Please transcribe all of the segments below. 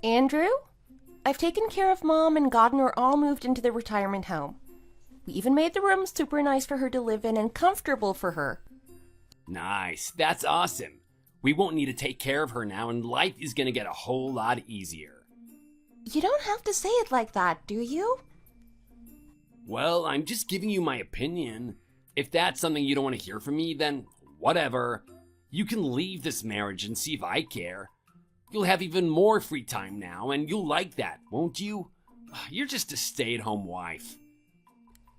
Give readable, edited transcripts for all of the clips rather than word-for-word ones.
Andrew, I've taken care of Mom and gotten her all moved into the retirement home. We even made the rooms super nice for her to live in and comfortable for her. Nice, that's awesome. We won't need to take care of her now and life is gonna get a whole lot easier. You don't have to say it like that, do you? Well, I'm just giving you my opinion. If that's something you don't want to hear from me, then whatever. You can leave this marriage and see if I care. You'll have even more free time now, and you'll like that, won't you? You're just a stay-at-home wife.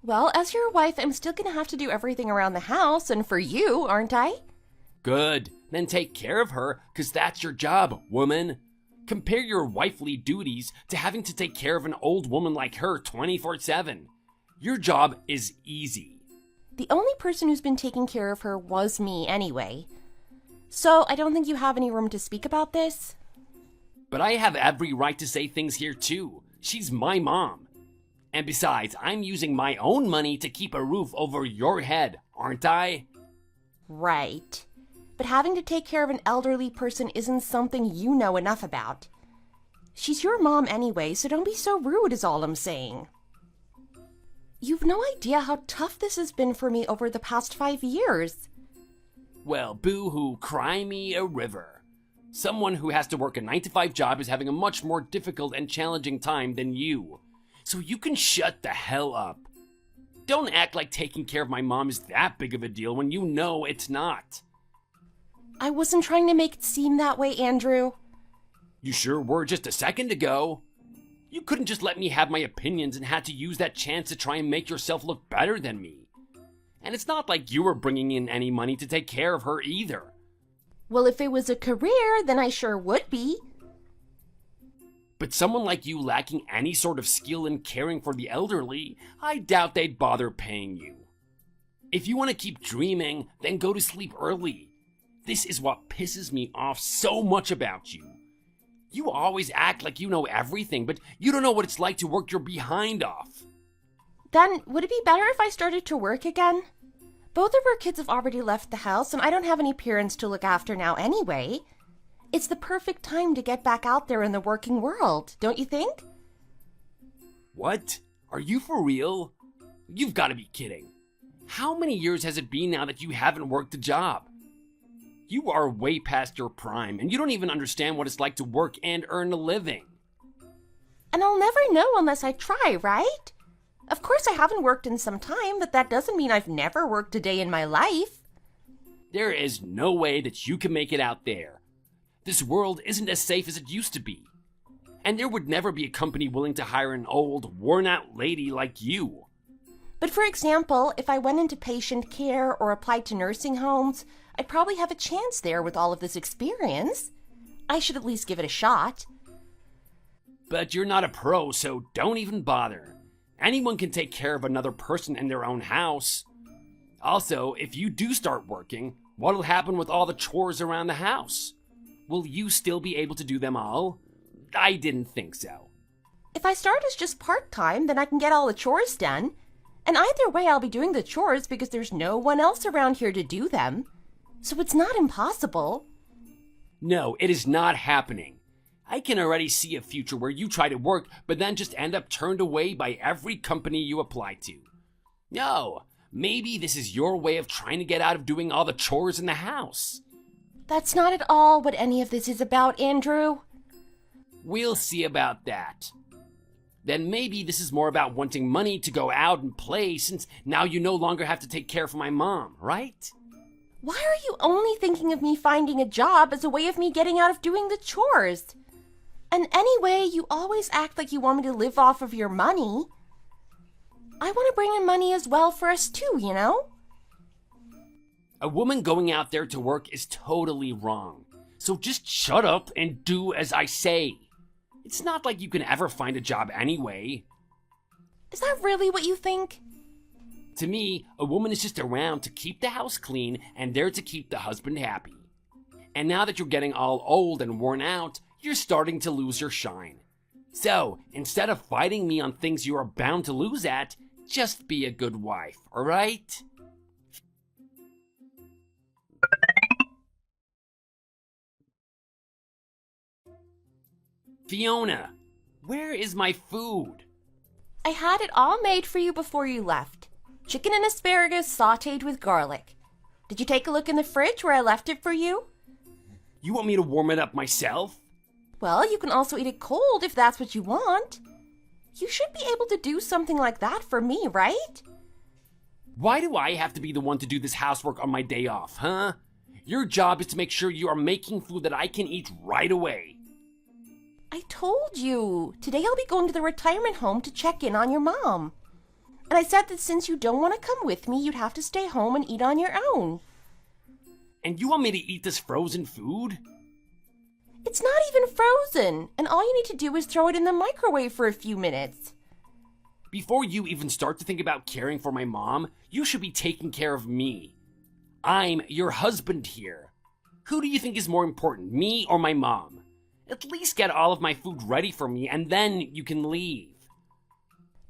Well, as your wife, I'm still gonna have to do everything around the house, and for you, aren't I? Good. Then take care of her, 'cause that's your job, woman. Compare your wifely duties to having to take care of an old woman like her 24/7. Your job is easy. The only person who's been taking care of her was me anyway. So I don't think you have any room to speak about this. But I have every right to say things here too. She's my mom. And besides, I'm using my own money to keep a roof over your head, aren't I? Right. But having to take care of an elderly person isn't something you know enough about. She's your mom anyway, so don't be so rude is all I'm saying. You've no idea how tough this has been for me over the past 5 years. Well, boo-hoo, cry me a river. Someone who has to work a 9-to-5 job is having a much more difficult and challenging time than you. So you can shut the hell up. Don't act like taking care of my mom is that big of a deal when you know it's not. I wasn't trying to make it seem that way, Andrew. You sure were just a second ago. You couldn't just let me have my opinions and had to use that chance to try and make yourself look better than me. And it's not like you were bringing in any money to take care of her either. Well, if it was a career, then I sure would be. But someone like you lacking any sort of skill in caring for the elderly, I doubt they'd bother paying you. If you want to keep dreaming, then go to sleep early. This is what pisses me off so much about you. You always act like you know everything, but you don't know what it's like to work your behind off. Then, would it be better if I started to work again? Both of our kids have already left the house, and I don't have any parents to look after now anyway. It's the perfect time to get back out there in the working world, don't you think? What? Are you for real? You've got to be kidding. How many years has it been now that you haven't worked a job? You are way past your prime, and you don't even understand what it's like to work and earn a living. And I'll never know unless I try, right? Of course I haven't worked in some time, but that doesn't mean I've never worked a day in my life. There is no way that you can make it out there. This world isn't as safe as it used to be. And there would never be a company willing to hire an old, worn-out lady like you. But for example, if I went into patient care or applied to nursing homes, I'd probably have a chance there with all of this experience. I should at least give it a shot. But you're not a pro, so don't even bother. Anyone can take care of another person in their own house. Also, if you do start working, what'll happen with all the chores around the house? Will you still be able to do them all? I didn't think so. If I start as just part-time, then I can get all the chores done. And either way, I'll be doing the chores because there's no one else around here to do them. So it's not impossible. No, it is not happening. I can already see a future where you try to work, but then just end up turned away by every company you apply to. No, maybe this is your way of trying to get out of doing all the chores in the house. That's not at all what any of this is about, Andrew. We'll see about that. Then maybe this is more about wanting money to go out and play since now you no longer have to take care of my mom, right? Why are you only thinking of me finding a job as a way of me getting out of doing the chores? And anyway, you always act like you want me to live off of your money. I want to bring in money as well for us too, you know? A woman going out there to work is totally wrong. So just shut up and do as I say. It's not like you can ever find a job anyway. Is that really what you think? To me, a woman is just around to keep the house clean and there to keep the husband happy. And now that you're getting all old and worn out, you're starting to lose your shine. So, instead of fighting me on things you are bound to lose at, just be a good wife, alright? Fiona, where is my food? I had it all made for you before you left. Chicken and asparagus sautéed with garlic. Did you take a look in the fridge where I left it for you? You want me to warm it up myself? Well, you can also eat it cold if that's what you want. You should be able to do something like that for me, right? Why do I have to be the one to do this housework on my day off, huh? Your job is to make sure you are making food that I can eat right away. I told you. Today I'll be going to the retirement home to check in on your mom. And I said that since you don't want to come with me, you'd have to stay home and eat on your own. And you want me to eat this frozen food? It's not even frozen, and all you need to do is throw it in the microwave for a few minutes. Before you even start to think about caring for my mom, you should be taking care of me. I'm your husband here. Who do you think is more important, me or my mom? At least get all of my food ready for me, and then you can leave.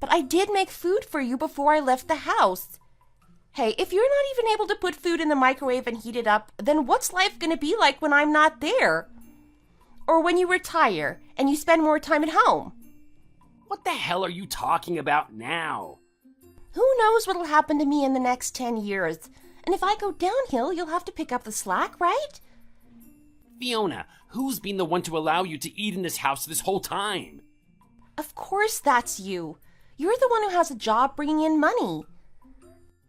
But I did make food for you before I left the house. Hey, if you're not even able to put food in the microwave and heat it up, then what's life going to be like when I'm not there? Or when you retire and you spend more time at home? What the hell are you talking about now? Who knows what'll happen to me in the next 10 years? And if I go downhill, you'll have to pick up the slack, right? Fiona, who's been the one to allow you to eat in this house this whole time? Of course that's you. You're the one who has a job bringing in money.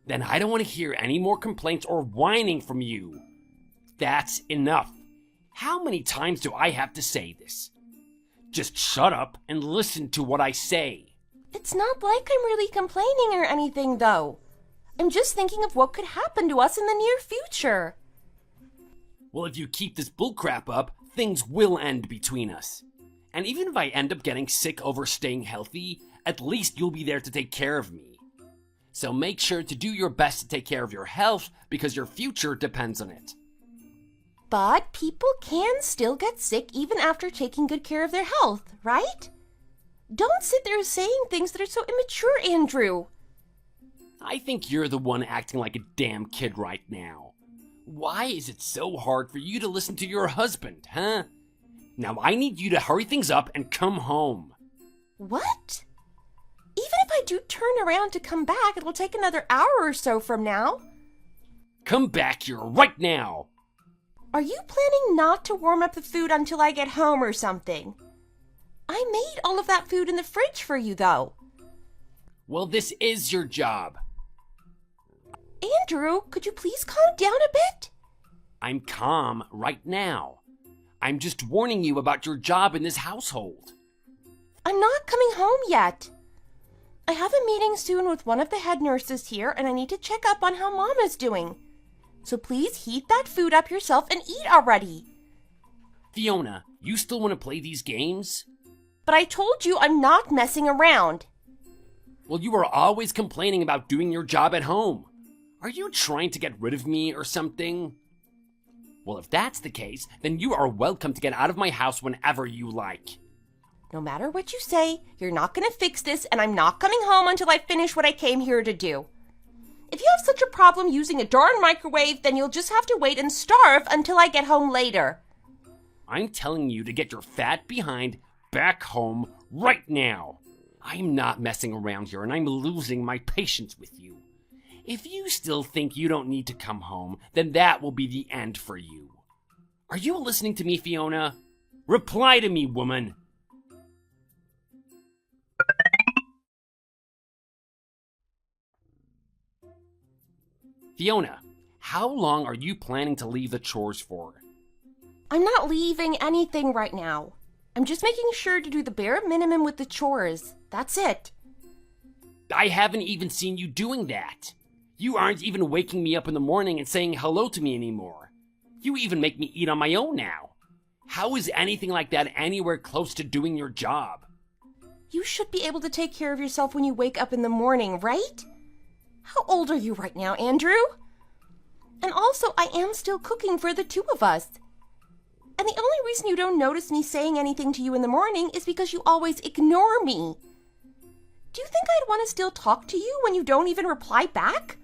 Then I don't want to hear any more complaints or whining from you. That's enough. How many times do I have to say this? Just shut up and listen to what I say. It's not like I'm really complaining or anything, though. I'm just thinking of what could happen to us in the near future. Well, if you keep this bullcrap up, things will end between us. And even if I end up getting sick over staying healthy, at least you'll be there to take care of me. So make sure to do your best to take care of your health because your future depends on it. But people can still get sick even after taking good care of their health, right? Don't sit there saying things that are so immature, Andrew. I think you're the one acting like a damn kid right now. Why is it so hard for you to listen to your husband, huh? Now I need you to hurry things up and come home. What? Even if I do turn around to come back, it will take another hour or so from now. Come back here right now. Are you planning not to warm up the food until I get home or something? I made all of that food in the fridge for you, though. Well, this is your job. Andrew, could you please calm down a bit? I'm calm right now. I'm just warning you about your job in this household. I'm not coming home yet. I have a meeting soon with one of the head nurses here, and I need to check up on how Mom is doing. So please heat that food up yourself and eat already. Fiona, you still want to play these games? But I told you I'm not messing around. Well, you are always complaining about doing your job at home. Are you trying to get rid of me or something? Well, if that's the case, then you are welcome to get out of my house whenever you like. No matter what you say, you're not going to fix this, and I'm not coming home until I finish what I came here to do. If you have such a problem using a darn microwave, then you'll just have to wait and starve until I get home later. I'm telling you to get your fat behind back home right now. I'm not messing around here, and I'm losing my patience with you. If you still think you don't need to come home, then that will be the end for you. Are you listening to me, Fiona? Reply to me, woman. Fiona, how long are you planning to leave the chores for? I'm not leaving anything right now. I'm just making sure to do the bare minimum with the chores. That's it. I haven't even seen you doing that. You aren't even waking me up in the morning and saying hello to me anymore. You even make me eat on my own now. How is anything like that anywhere close to doing your job? You should be able to take care of yourself when you wake up in the morning, right? How old are you right now, Andrew? And also, I am still cooking for the two of us. And the only reason you don't notice me saying anything to you in the morning is because you always ignore me. Do you think I'd want to still talk to you when you don't even reply back?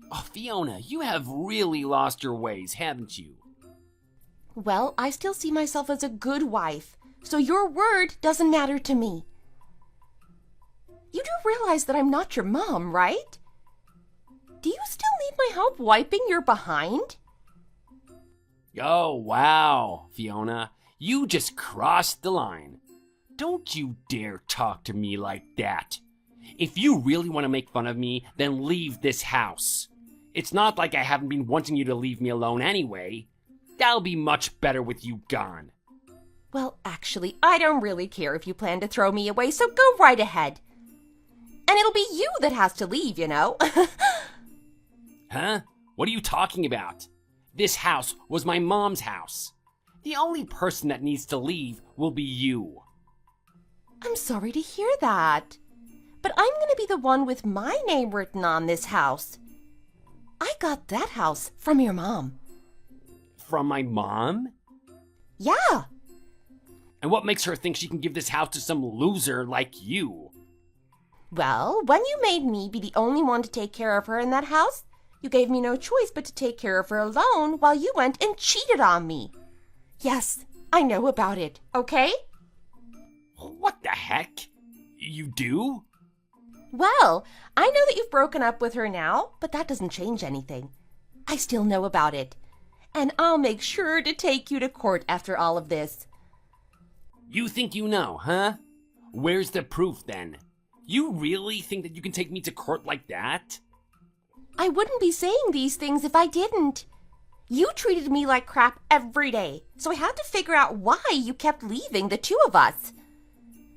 Oh, Fiona, you have really lost your ways, haven't you? Well, I still see myself as a good wife, so your word doesn't matter to me. You do realize that I'm not your mom, right? Do you still need my help wiping your behind? Oh, wow, Fiona. You just crossed the line. Don't you dare talk to me like that. If you really want to make fun of me, then leave this house. It's not like I haven't been wanting you to leave me alone anyway. That'll be much better with you gone. Well, actually, I don't really care if you plan to throw me away, so go right ahead. And it'll be you that has to leave, you know. Huh? What are you talking about? This house was my mom's house. The only person that needs to leave will be you. I'm sorry to hear that. But I'm going to be the one with my name written on this house. I got that house from your mom. From my mom? Yeah. And what makes her think she can give this house to some loser like you? Well, when you made me be the only one to take care of her in that house, you gave me no choice but to take care of her alone while you went and cheated on me. Yes, I know about it, okay? What the heck? You do? Well, I know that you've broken up with her now, but that doesn't change anything. I still know about it. And I'll make sure to take you to court after all of this. You think you know, huh? Where's the proof then? You really think that you can take me to court like that? I wouldn't be saying these things if I didn't. You treated me like crap every day, so I had to figure out why you kept leaving the two of us.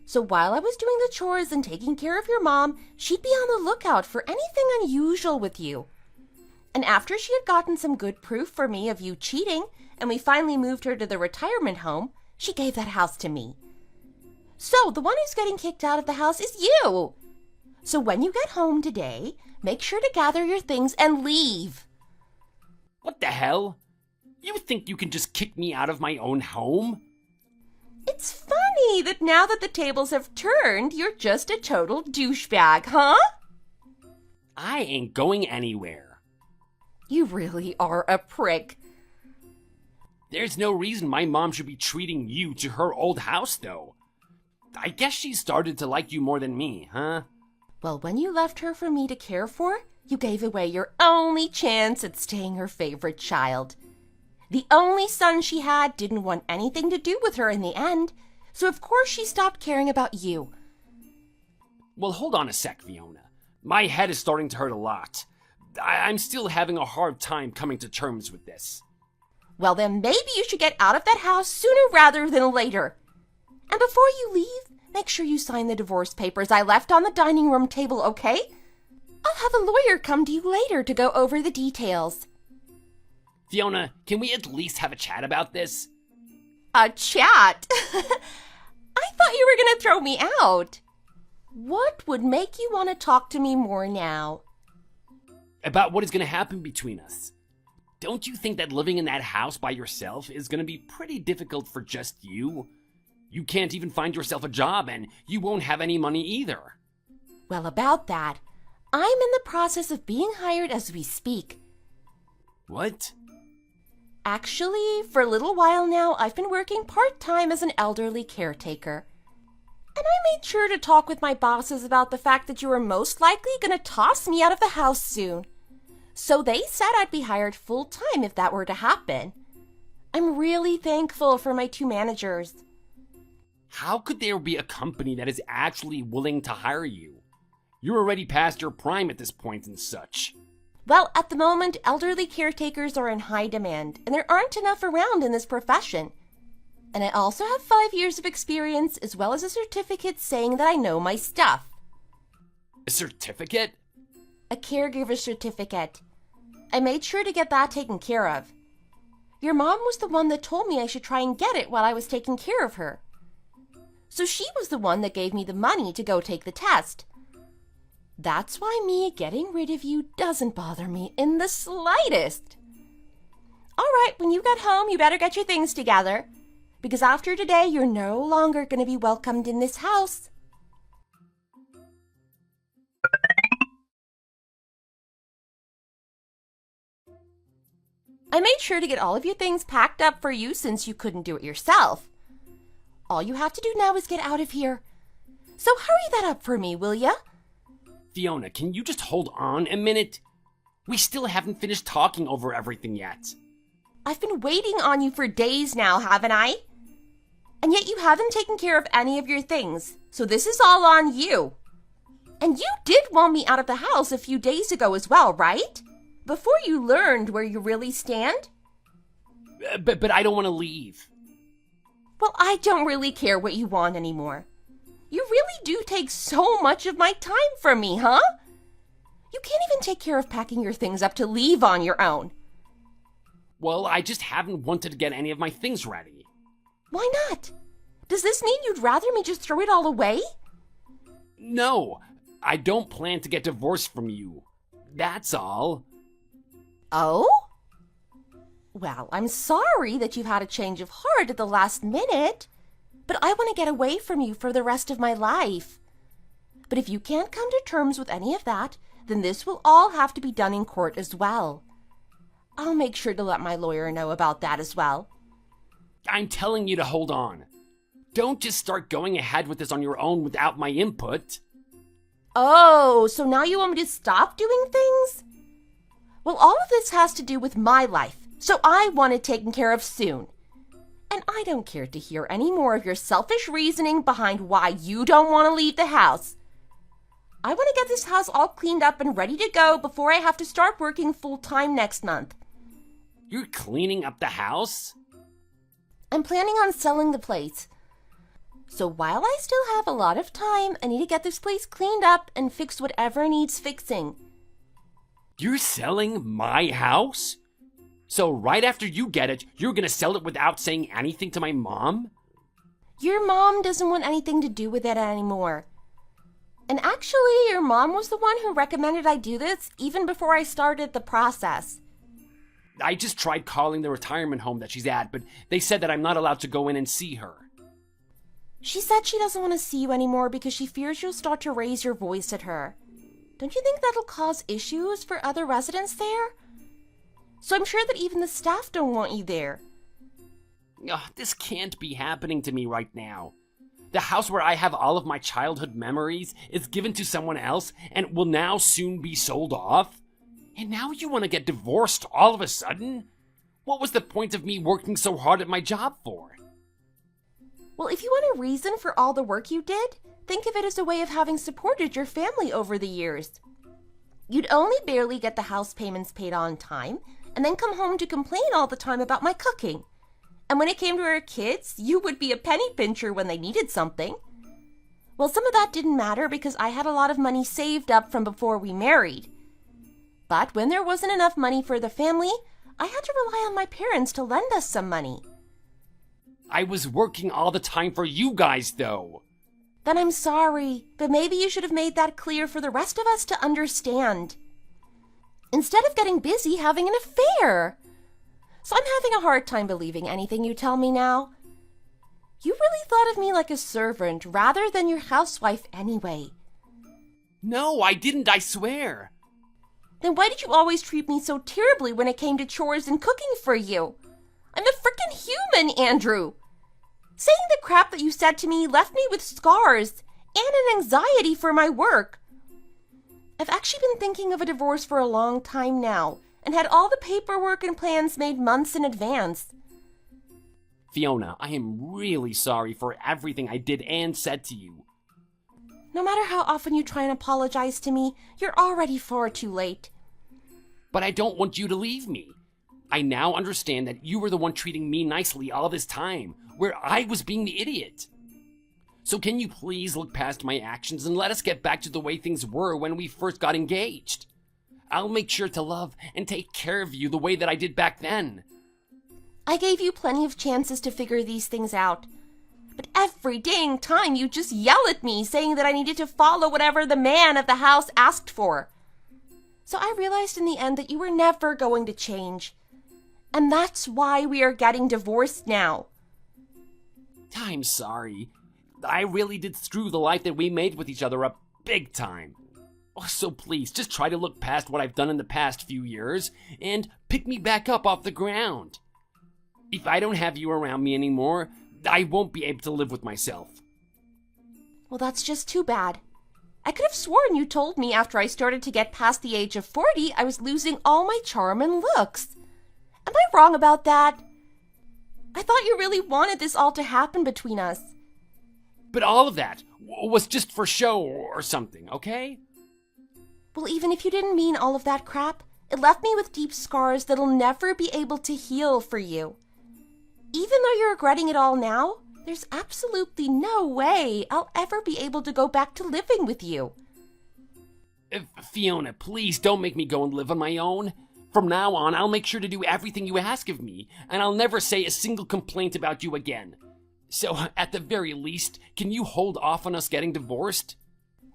So while I was doing the chores and taking care of your mom, she'd be on the lookout for anything unusual with you. And after she had gotten some good proof for me of you cheating, and we finally moved her to the retirement home, she gave that house to me. So the one who's getting kicked out of the house is you. So when you get home today, make sure to gather your things and leave. What the hell? You think you can just kick me out of my own home? It's funny that now that the tables have turned, you're just a total douchebag, huh? I ain't going anywhere. You really are a prick. There's no reason my mom should be treating you to her old house, though. I guess she started to like you more than me, huh? Well, when you left her for me to care for, you gave away your only chance at staying her favorite child. The only son she had didn't want anything to do with her in the end, so of course she stopped caring about you. Well, hold on a sec, Fiona. My head is starting to hurt a lot. I'm still having a hard time coming to terms with this. Well, then maybe you should get out of that house sooner rather than later. And before you leave, make sure you sign the divorce papers I left on the dining room table, okay? I'll have a lawyer come to you later to go over the details. Fiona, can we at least have a chat about this? A chat? I thought you were going to throw me out. What would make you want to talk to me more now? About what is going to happen between us. Don't you think that living in that house by yourself is going to be pretty difficult for just you? You can't even find yourself a job, and you won't have any money either. Well, about that, I'm in the process of being hired as we speak. What? Actually, for a little while now, I've been working part-time as an elderly caretaker. And I made sure to talk with my bosses about the fact that you were most likely going to toss me out of the house soon. So they said I'd be hired full-time if that were to happen. I'm really thankful for my two managers. How could there be a company that is actually willing to hire you? You're already past your prime at this point and such. Well, at the moment, elderly caretakers are in high demand, and there aren't enough around in this profession. And I also have 5 years of experience, as well as a certificate saying that I know my stuff. A certificate? A caregiver certificate. I made sure to get that taken care of. Your mom was the one that told me I should try and get it while I was taking care of her. So she was the one that gave me the money to go take the test. That's why me getting rid of you doesn't bother me in the slightest. All right, when you get home, you better get your things together. Because after today, you're no longer going to be welcomed in this house. I made sure to get all of your things packed up for you since you couldn't do it yourself. All you have to do now is get out of here. So hurry that up for me, will ya? Fiona, can you just hold on a minute? We still haven't finished talking over everything yet. I've been waiting on you for days now, haven't I? And yet you haven't taken care of any of your things, so this is all on you. And you did want me out of the house a few days ago as well, right? Before you learned where you really stand? But I don't want to leave. Well, I don't really care what you want anymore. You really do take so much of my time from me, huh? You can't even take care of packing your things up to leave on your own. Well, I just haven't wanted to get any of my things ready. Why not? Does this mean you'd rather me just throw it all away? No, I don't plan to get divorced from you. That's all. Oh? Well, I'm sorry that you've had a change of heart at the last minute, but I want to get away from you for the rest of my life. But if you can't come to terms with any of that, then this will all have to be done in court as well. I'll make sure to let my lawyer know about that as well. I'm telling you to hold on. Don't just start going ahead with this on your own without my input. Oh, so now you want me to stop doing things? Well, all of this has to do with my life, so I want it taken care of soon. And I don't care to hear any more of your selfish reasoning behind why you don't want to leave the house. I want to get this house all cleaned up and ready to go before I have to start working full-time next month. You're cleaning up the house? I'm planning on selling the place. So while I still have a lot of time, I need to get this place cleaned up and fix whatever needs fixing. You're selling my house? So right after you get it, you're gonna sell it without saying anything to my mom? Your mom doesn't want anything to do with it anymore. And actually, your mom was the one who recommended I do this even before I started the process. I just tried calling the retirement home that she's at, but they said that I'm not allowed to go in and see her. She said she doesn't want to see you anymore because she fears you'll start to raise your voice at her. Don't you think that'll cause issues for other residents there? So I'm sure that even the staff don't want you there. Ugh, this can't be happening to me right now. The house where I have all of my childhood memories is given to someone else and will now soon be sold off? And now you want to get divorced all of a sudden? What was the point of me working so hard at my job for? Well, if you want a reason for all the work you did, think of it as a way of having supported your family over the years. You'd only barely get the house payments paid on time, and then come home to complain all the time about my cooking. And when it came to our kids, you would be a penny pincher when they needed something. Well, some of that didn't matter because I had a lot of money saved up from before we married. But when there wasn't enough money for the family, I had to rely on my parents to lend us some money. I was working all the time for you guys, though. Then I'm sorry, but maybe you should have made that clear for the rest of us to understand. Instead of getting busy having an affair. So I'm having a hard time believing anything you tell me now. You really thought of me like a servant rather than your housewife anyway. No, I didn't, I swear. Then why did you always treat me so terribly when it came to chores and cooking for you? I'm a frickin' human, Andrew. Saying the crap that you said to me left me with scars and an anxiety for my work. I've actually been thinking of a divorce for a long time now and had all the paperwork and plans made months in advance. Fiona, I am really sorry for everything I did and said to you. No matter how often you try and apologize to me, you're already far too late. But I don't want you to leave me. I now understand that you were the one treating me nicely all this time, where I was being the idiot. So can you please look past my actions and let us get back to the way things were when we first got engaged? I'll make sure to love and take care of you the way that I did back then. I gave you plenty of chances to figure these things out. But every dang time you just yell at me saying that I needed to follow whatever the man of the house asked for. So I realized in the end that you were never going to change. And that's why we are getting divorced now. I'm sorry. I really did screw the life that we made with each other up big time. So please, just try to look past what I've done in the past few years and pick me back up off the ground. If I don't have you around me anymore, I won't be able to live with myself. Well, that's just too bad. I could have sworn you told me after I started to get past the age of 40, I was losing all my charm and looks. Am I wrong about that? I thought you really wanted this all to happen between us. But all of that was just for show or something, okay? Well, even if you didn't mean all of that crap, it left me with deep scars that'll never be able to heal for you. Even though you're regretting it all now, there's absolutely no way I'll ever be able to go back to living with you. Fiona, please don't make me go and live on my own. From now on, I'll make sure to do everything you ask of me, and I'll never say a single complaint about you again. So, at the very least, can you hold off on us getting divorced?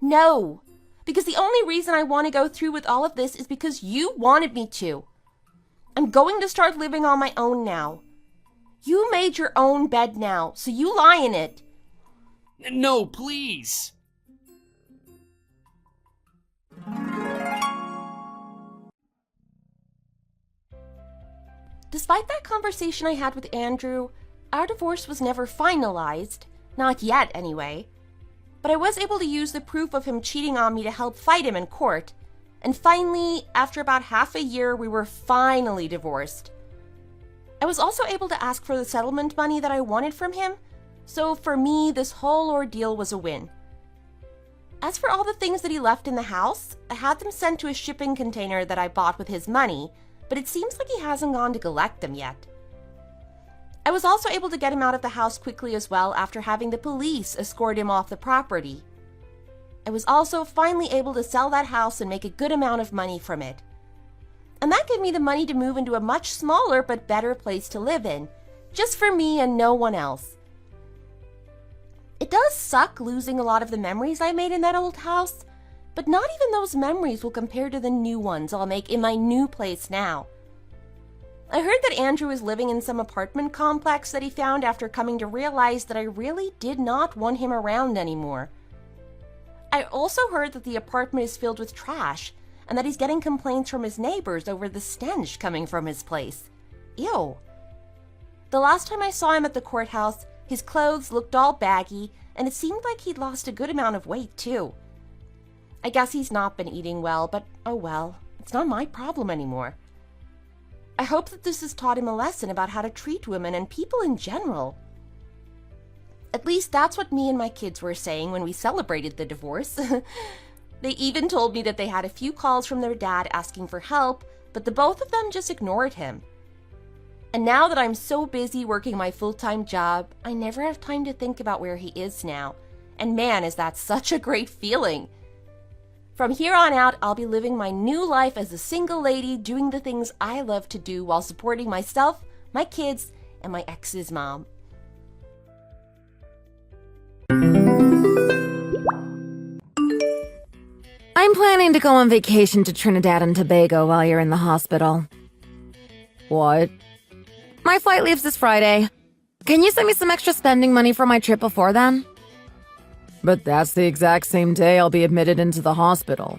No, because the only reason I want to go through with all of this is because you wanted me to. I'm going to start living on my own now. You made your own bed now, so you lie in it. No, please. Despite that conversation I had with Andrew, our divorce was never finalized. Not yet, anyway. But I was able to use the proof of him cheating on me to help fight him in court. And finally, after about half a year, we were finally divorced. I was also able to ask for the settlement money that I wanted from him, so for me, this whole ordeal was a win. As for all the things that he left in the house, I had them sent to a shipping container that I bought with his money, but it seems like he hasn't gone to collect them yet. I was also able to get him out of the house quickly as well after having the police escort him off the property. I was also finally able to sell that house and make a good amount of money from it. And that gave me the money to move into a much smaller but better place to live in, just for me and no one else. It does suck losing a lot of the memories I made in that old house, but not even those memories will compare to the new ones I'll make in my new place now. I heard that Andrew is living in some apartment complex that he found after coming to realize that I really did not want him around anymore. I also heard that the apartment is filled with trash, and that he's getting complaints from his neighbors over the stench coming from his place. Ew. The last time I saw him at the courthouse, his clothes looked all baggy, and it seemed like he'd lost a good amount of weight, too. I guess he's not been eating well, but oh well, it's not my problem anymore. I hope that this has taught him a lesson about how to treat women and people in general. At least that's what me and my kids were saying when we celebrated the divorce. They even told me that they had a few calls from their dad asking for help, but the both of them just ignored him. And now that I'm so busy working my full-time job, I never have time to think about where he is now. And man, is that such a great feeling. From here on out, I'll be living my new life as a single lady, doing the things I love to do while supporting myself, my kids, and my ex's mom. I'm planning to go on vacation to Trinidad and Tobago while you're in the hospital. What? My flight leaves this Friday. Can you send me some extra spending money for my trip before then? But that's the exact same day I'll be admitted into the hospital.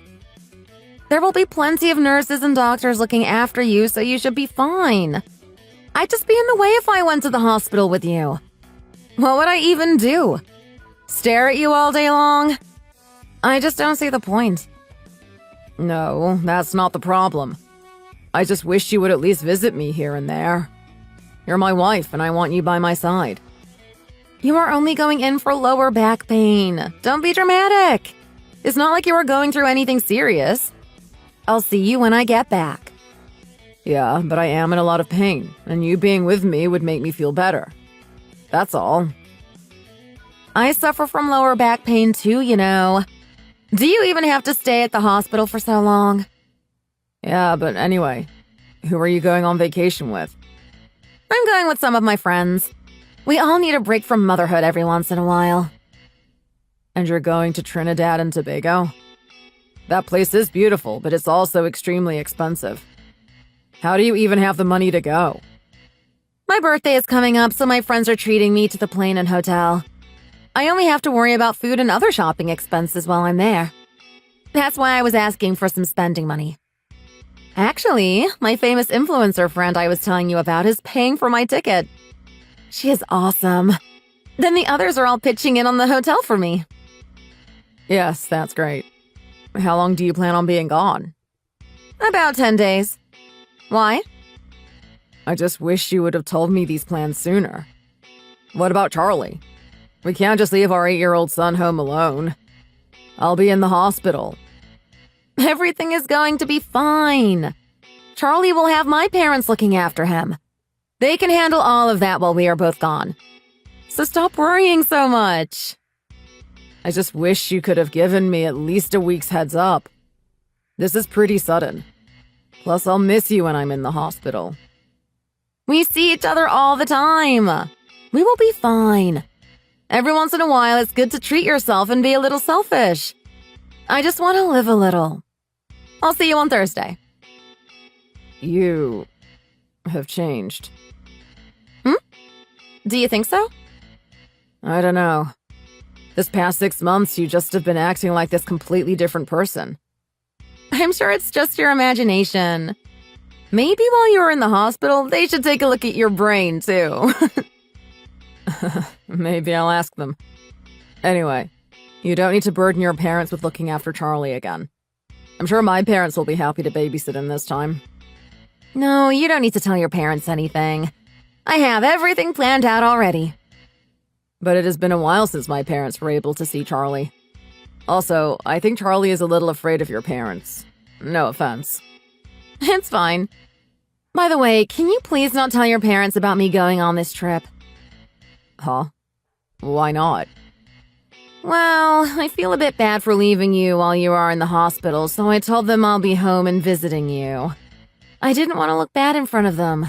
There will be plenty of nurses and doctors looking after you, so you should be fine. I'd just be in the way if I went to the hospital with you. What would I even do? Stare at you all day long? I just don't see the point. No, that's not the problem. I just wish you would at least visit me here and there. You're my wife, and I want you by my side. You are only going in for lower back pain. Don't be dramatic. It's not like you are going through anything serious. I'll see you when I get back. Yeah, but I am in a lot of pain, and you being with me would make me feel better. That's all. I suffer from lower back pain too, you know. Do you even have to stay at the hospital for so long? Yeah, but anyway, who are you going on vacation with? I'm going with some of my friends. We all need a break from motherhood every once in a while. And you're going to Trinidad and Tobago? That place is beautiful, but it's also extremely expensive. How do you even have the money to go? My birthday is coming up, so my friends are treating me to the plane and hotel. I only have to worry about food and other shopping expenses while I'm there. That's why I was asking for some spending money. Actually, my famous influencer friend I was telling you about is paying for my ticket. She is awesome. Then the others are all pitching in on the hotel for me. Yes, that's great. How long do you plan on being gone? About 10 days. Why? I just wish you would have told me these plans sooner. What about Charlie? We can't just leave our 8-year-old son home alone. I'll be in the hospital. Everything is going to be fine. Charlie will have my parents looking after him. They can handle all of that while we are both gone. So stop worrying so much. I just wish you could have given me at least a week's heads up. This is pretty sudden. Plus, I'll miss you when I'm in the hospital. We see each other all the time. We will be fine. Every once in a while, it's good to treat yourself and be a little selfish. I just want to live a little. I'll see you on Thursday. You have changed. Do you think so? I don't know. This past 6 months, you just have been acting like this completely different person. I'm sure it's just your imagination. Maybe while you were in the hospital, they should take a look at your brain, too. Maybe I'll ask them. Anyway, you don't need to burden your parents with looking after Charlie again. I'm sure my parents will be happy to babysit him this time. No, you don't need to tell your parents anything. I have everything planned out already. But it has been a while since my parents were able to see Charlie. Also, I think Charlie is a little afraid of your parents. No offense. It's fine. By the way, can you please not tell your parents about me going on this trip? Huh? Why not? Well, I feel a bit bad for leaving you while you are in the hospital, so I told them I'll be home and visiting you. I didn't want to look bad in front of them.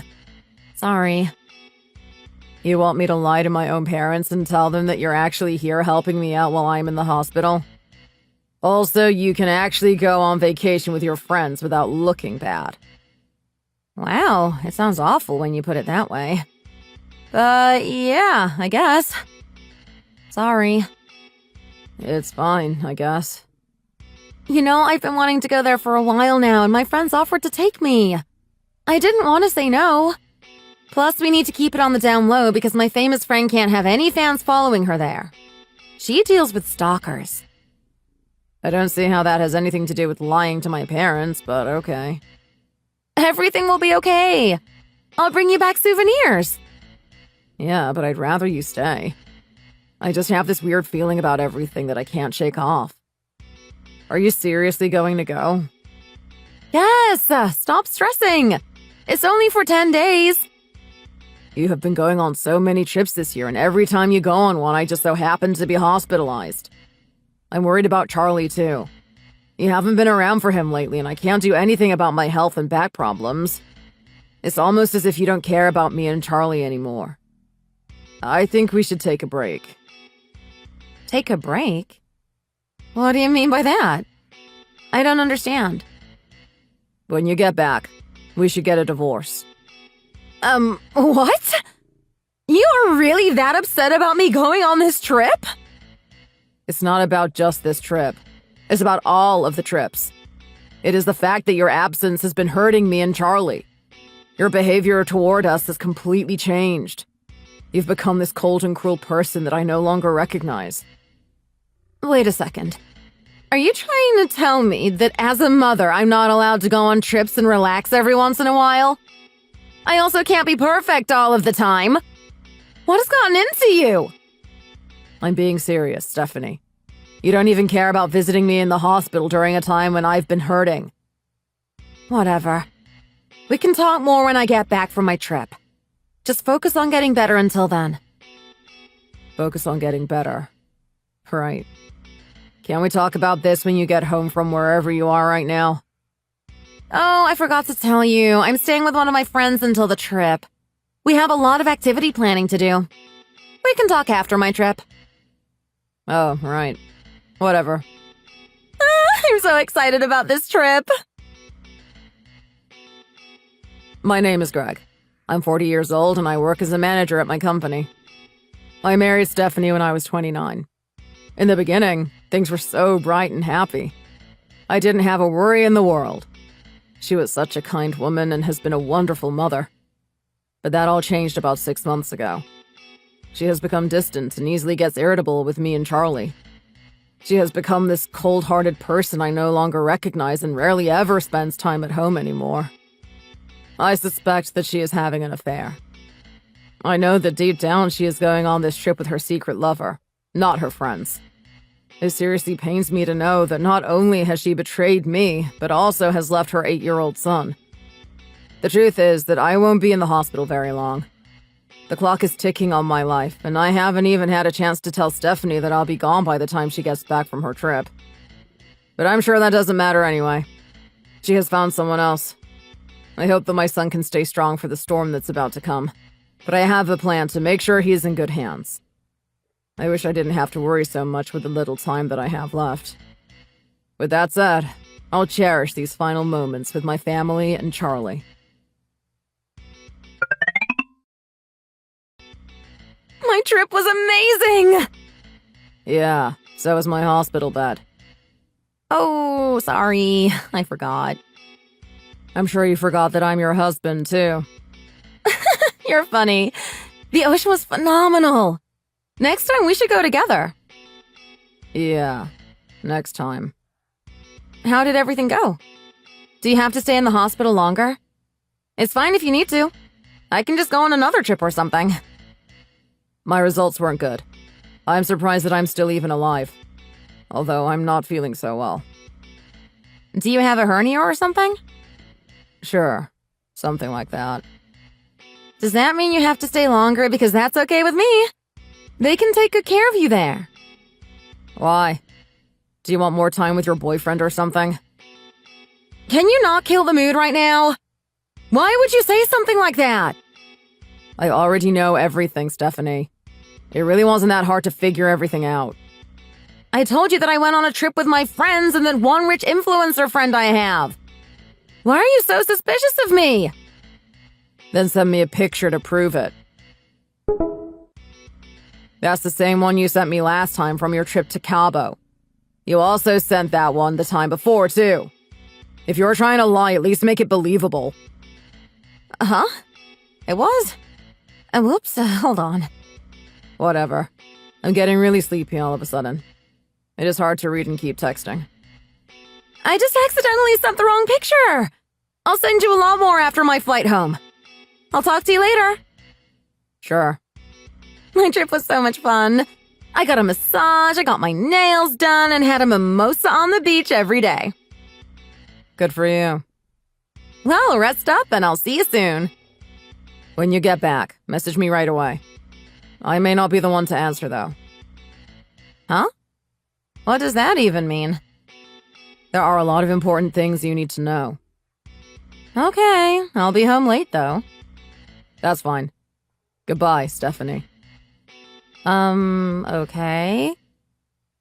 Sorry. You want me to lie to my own parents and tell them that you're actually here helping me out while I'm in the hospital? Also, you can actually go on vacation with your friends without looking bad. Wow, it sounds awful when you put it that way. But yeah, I guess. Sorry. It's fine, I guess. You know, I've been wanting to go there for a while now, and my friends offered to take me. I didn't want to say no. Plus, we need to keep it on the down low because my famous friend can't have any fans following her there. She deals with stalkers. I don't see how that has anything to do with lying to my parents, but okay. Everything will be okay. I'll bring you back souvenirs. Yeah, but I'd rather you stay. I just have this weird feeling about everything that I can't shake off. Are you seriously going to go? Yes! Stop stressing! It's only for 10 days. You have been going on so many trips this year, and every time you go on one, I just so happen to be hospitalized. I'm worried about Charlie, too. You haven't been around for him lately, and I can't do anything about my health and back problems. It's almost as if you don't care about me and Charlie anymore. I think we should take a break. Take a break? What do you mean by that? I don't understand. When you get back, we should get a divorce. What? You are really that upset about me going on this trip? It's not about just this trip. It's about all of the trips. It is the fact that your absence has been hurting me and Charlie. Your behavior toward us has completely changed. You've become this cold and cruel person that I no longer recognize. Wait a second. Are you trying to tell me that as a mother, I'm not allowed to go on trips and relax every once in a while? I also can't be perfect all of the time. What has gotten into you? I'm being serious, Stephanie. You don't even care about visiting me in the hospital during a time when I've been hurting. Whatever. We can talk more when I get back from my trip. Just focus on getting better until then. Focus on getting better. Right. Can we talk about this when you get home from wherever you are right now? Oh, I forgot to tell you. I'm staying with one of my friends until the trip. We have a lot of activity planning to do. We can talk after my trip. Oh, right. Whatever. I'm so excited about this trip. My name is Greg. I'm 40 years old and I work as a manager at my company. I married Stephanie when I was 29. In the beginning, things were so bright and happy. I didn't have a worry in the world. She was such a kind woman and has been a wonderful mother. But that all changed about 6 months ago. She has become distant and easily gets irritable with me and Charlie. She has become this cold-hearted person I no longer recognize and rarely ever spends time at home anymore. I suspect that she is having an affair. I know that deep down she is going on this trip with her secret lover, not her friends. It seriously pains me to know that not only has she betrayed me, but also has left her 8-year-old son. The truth is that I won't be in the hospital very long. The clock is ticking on my life, and I haven't even had a chance to tell Stephanie that I'll be gone by the time she gets back from her trip. But I'm sure that doesn't matter anyway. She has found someone else. I hope that my son can stay strong for the storm that's about to come. But I have a plan to make sure he's in good hands. I wish I didn't have to worry so much with the little time that I have left. With that said, I'll cherish these final moments with my family and Charlie. My trip was amazing! Yeah, so was my hospital bed. Oh, sorry. I forgot. I'm sure you forgot that I'm your husband, too. You're funny. The ocean was phenomenal. Next time we should go together. Yeah, next time. How did everything go? Do you have to stay in the hospital longer? It's fine if you need to. I can just go on another trip or something. My results weren't good. I'm surprised that I'm still even alive. Although I'm not feeling so well. Do you have a hernia or something? Sure, something like that. Does that mean you have to stay longer? Because that's okay with me. They can take good care of you there. Why? Do you want more time with your boyfriend or something? Can you not kill the mood right now? Why would you say something like that? I already know everything, Stephanie. It really wasn't that hard to figure everything out. I told you that I went on a trip with my friends and that one rich influencer friend I have. Why are you so suspicious of me? Then send me a picture to prove it. That's the same one you sent me last time from your trip to Cabo. You also sent that one the time before, too. If you're trying to lie, at least make it believable. Huh? It was? Whoops, hold on. Whatever. I'm getting really sleepy all of a sudden. It is hard to read and keep texting. I just accidentally sent the wrong picture. I'll send you a lot more after my flight home. I'll talk to you later. Sure. My trip was so much fun. I got a massage, I got my nails done, and had a mimosa on the beach every day. Good for you. Well, rest up and I'll see you soon. When you get back, message me right away. I may not be the one to answer, though. Huh? What does that even mean? There are a lot of important things you need to know. Okay, I'll be home late, though. That's fine. Goodbye, Stephanie. Okay.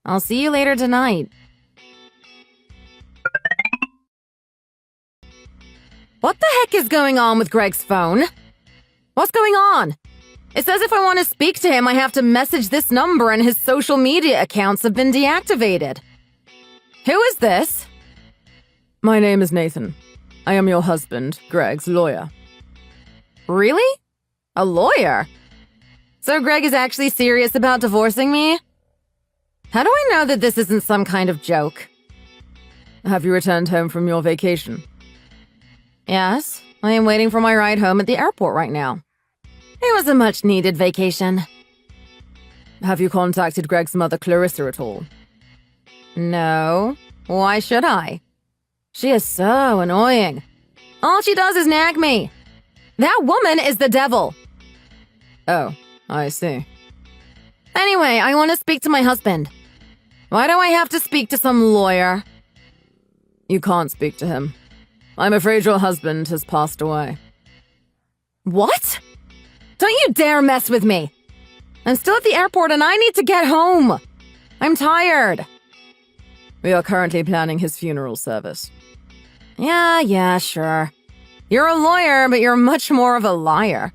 I'll see you later tonight. What the heck is going on with Greg's phone? What's going on? It says if I want to speak to him, I have to message this number and his social media accounts have been deactivated. Who is this? My name is Nathan. I am your husband, Greg's lawyer. Really? A lawyer? So Greg is actually serious about divorcing me? How do I know that this isn't some kind of joke? Have you returned home from your vacation? Yes, I am waiting for my ride home at the airport right now. It was a much-needed vacation. Have you contacted Greg's mother, Clarissa, at all? No. Why should I? She is so annoying. All she does is nag me. That woman is the devil. Oh, I see. Anyway, I want to speak to my husband. Why do I have to speak to some lawyer? You can't speak to him. I'm afraid your husband has passed away. What? Don't you dare mess with me. I'm still at the airport and I need to get home. I'm tired. We are currently planning his funeral service. Yeah, sure. You're a lawyer, but you're much more of a liar.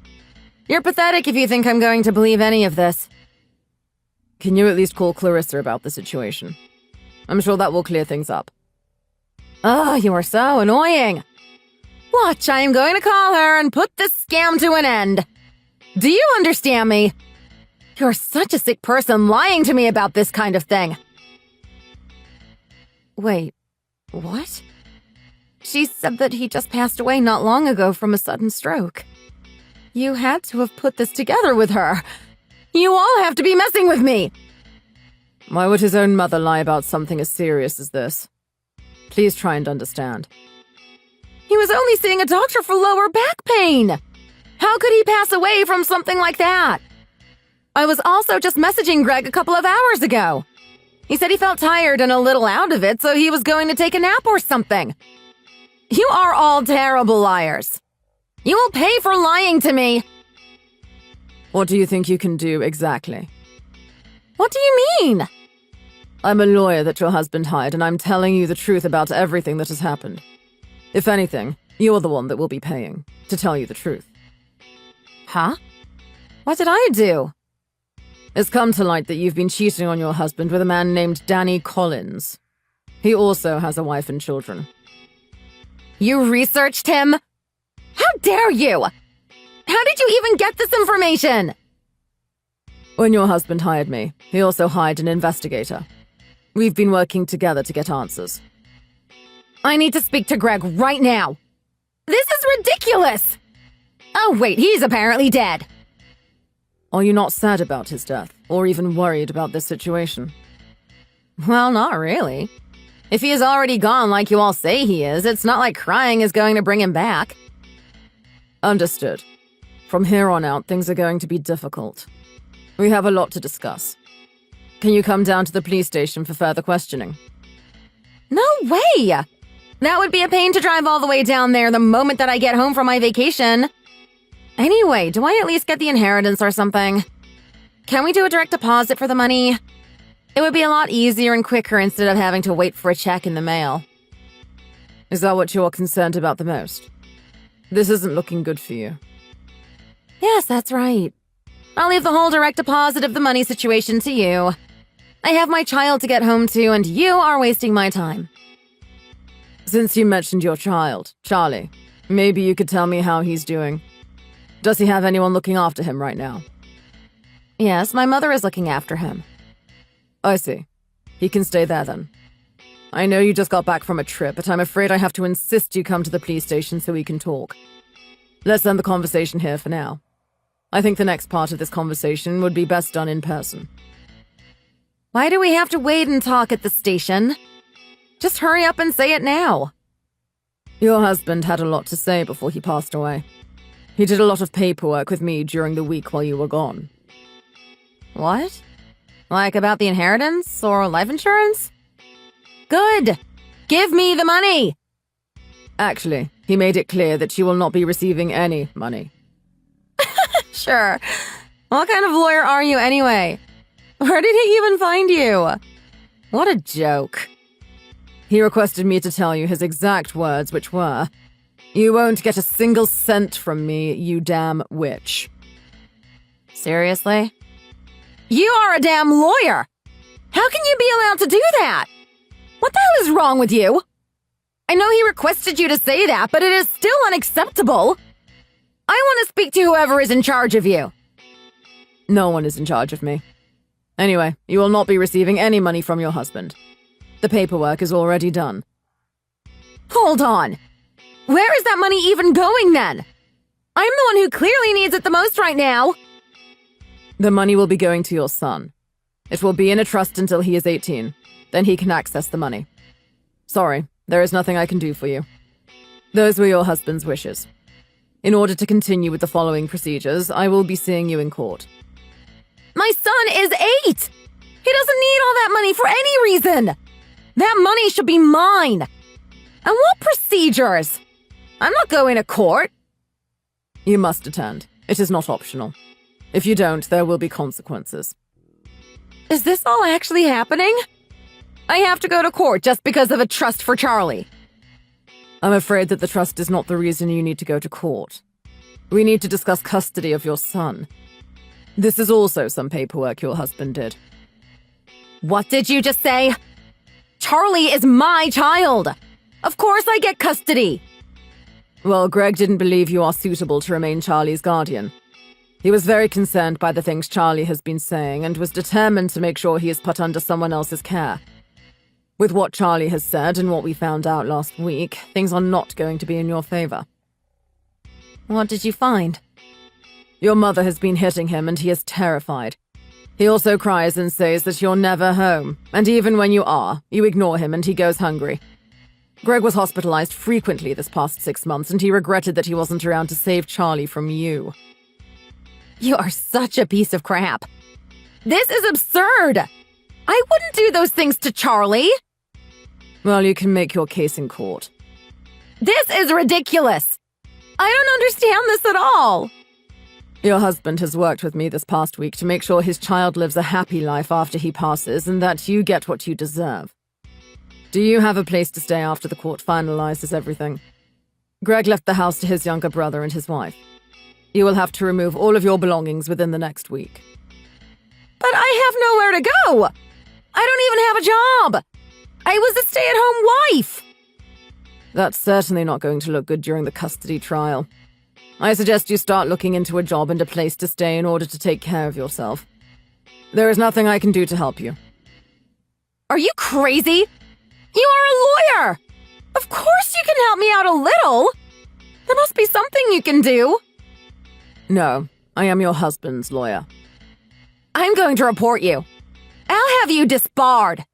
You're pathetic if you think I'm going to believe any of this. Can you at least call Clarissa about the situation? I'm sure that will clear things up. Oh, you are so annoying. Watch, I am going to call her and put this scam to an end. Do you understand me? You're such a sick person lying to me about this kind of thing. Wait, what? She said that he just passed away not long ago from a sudden stroke. You had to have put this together with her. You all have to be messing with me! Why would his own mother lie about something as serious as this? Please try and understand. He was only seeing a doctor for lower back pain! How could he pass away from something like that? I was also just messaging Greg a couple of hours ago. He said he felt tired and a little out of it, so he was going to take a nap or something. You are all terrible liars. You will pay for lying to me. What do you think you can do exactly? What do you mean? I'm a lawyer that your husband hired, and I'm telling you the truth about everything that has happened. If anything, you're the one that will be paying, to tell you the truth. Huh? What did I do? It's come to light that you've been cheating on your husband with a man named Danny Collins. He also has a wife and children. You researched him? How dare you? How did you even get this information? When your husband hired me, he also hired an investigator. We've been working together to get answers. I need to speak to Greg right now. This is ridiculous! Oh wait, he's apparently dead. Are you not sad about his death, or even worried about this situation? Well, not really. If he is already gone like you all say he is, it's not like crying is going to bring him back. Understood. From here on out, things are going to be difficult. We have a lot to discuss. Can you come down to the police station for further questioning? No way! That would be a pain to drive all the way down there the moment that I get home from my vacation. Anyway, do I at least get the inheritance or something? Can we do a direct deposit for the money? It would be a lot easier and quicker instead of having to wait for a check in the mail. Is that what you're concerned about the most? This isn't looking good for you. Yes, that's right. I'll leave the whole direct deposit of the money situation to you. I have my child to get home to, and you are wasting my time. Since you mentioned your child, Charlie, maybe you could tell me how he's doing. Does he have anyone looking after him right now? Yes, my mother is looking after him. I see. He can stay there then. I know you just got back from a trip, but I'm afraid I have to insist you come to the police station so we can talk. Let's end the conversation here for now. I think the next part of this conversation would be best done in person. Why do we have to wait and talk at the station? Just hurry up and say it now. Your husband had a lot to say before he passed away. He did a lot of paperwork with me during the week while you were gone. What? Like about the inheritance or life insurance? Good! Give me the money! Actually, he made it clear that you will not be receiving any money. Sure. What kind of lawyer are you anyway? Where did he even find you? What a joke. He requested me to tell you his exact words, which were, "You won't get a single cent from me, you damn witch." Seriously? You are a damn lawyer! How can you be allowed to do that? What the hell is wrong with you? I know he requested you to say that, but it is still unacceptable. I want to speak to whoever is in charge of you. No one is in charge of me. Anyway, you will not be receiving any money from your husband. The paperwork is already done. Hold on. Where is that money even going then? I'm the one who clearly needs it the most right now. The money will be going to your son. It will be in a trust until he is 18. Then he can access the money. Sorry, there is nothing I can do for you. Those were your husband's wishes. In order to continue with the following procedures, I will be seeing you in court. My son is 8! He doesn't need all that money for any reason! That money should be mine! And what procedures? I'm not going to court. You must attend. It is not optional. If you don't, there will be consequences. Is this all actually happening? I have to go to court just because of a trust for Charlie. I'm afraid that the trust is not the reason you need to go to court. We need to discuss custody of your son. This is also some paperwork your husband did. What did you just say? Charlie is my child! Of course I get custody! Well, Greg didn't believe you are suitable to remain Charlie's guardian. He was very concerned by the things Charlie has been saying and was determined to make sure he is put under someone else's care. With what Charlie has said and what we found out last week, things are not going to be in your favor. What did you find? Your mother has been hitting him and he is terrified. He also cries and says that you're never home, and even when you are, you ignore him and he goes hungry. Greg was hospitalized frequently this past 6 months, and he regretted that he wasn't around to save Charlie from you. You are such a piece of crap. This is absurd! I wouldn't do those things to Charlie! Well, you can make your case in court. This is ridiculous! I don't understand this at all! Your husband has worked with me this past week to make sure his child lives a happy life after he passes and that you get what you deserve. Do you have a place to stay after the court finalizes everything? Greg left the house to his younger brother and his wife. You will have to remove all of your belongings within the next week. But I have nowhere to go! I don't even have a job! I was a stay-at-home wife! That's certainly not going to look good during the custody trial. I suggest you start looking into a job and a place to stay in order to take care of yourself. There is nothing I can do to help you. Are you crazy? You are a lawyer! Of course you can help me out a little! There must be something you can do! No, I am your husband's lawyer. I'm going to report you. I'll have you disbarred.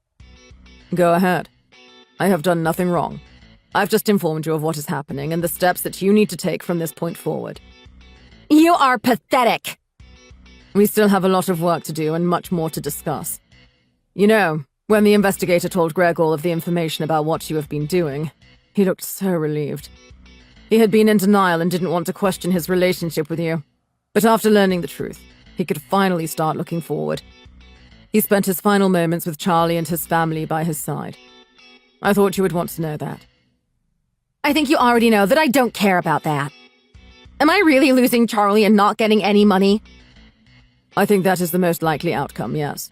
Go ahead. I have done nothing wrong. I've just informed you of what is happening and the steps that you need to take from this point forward. You are pathetic. We still have a lot of work to do and much more to discuss. You know, when the investigator told Greg all of the information about what you have been doing, he looked so relieved. He had been in denial and didn't want to question his relationship with you. But after learning the truth, he could finally start looking forward. He spent his final moments with Charlie and his family by his side. I thought you would want to know that. I think you already know that I don't care about that. Am I really losing Charlie and not getting any money? I think that is the most likely outcome, yes.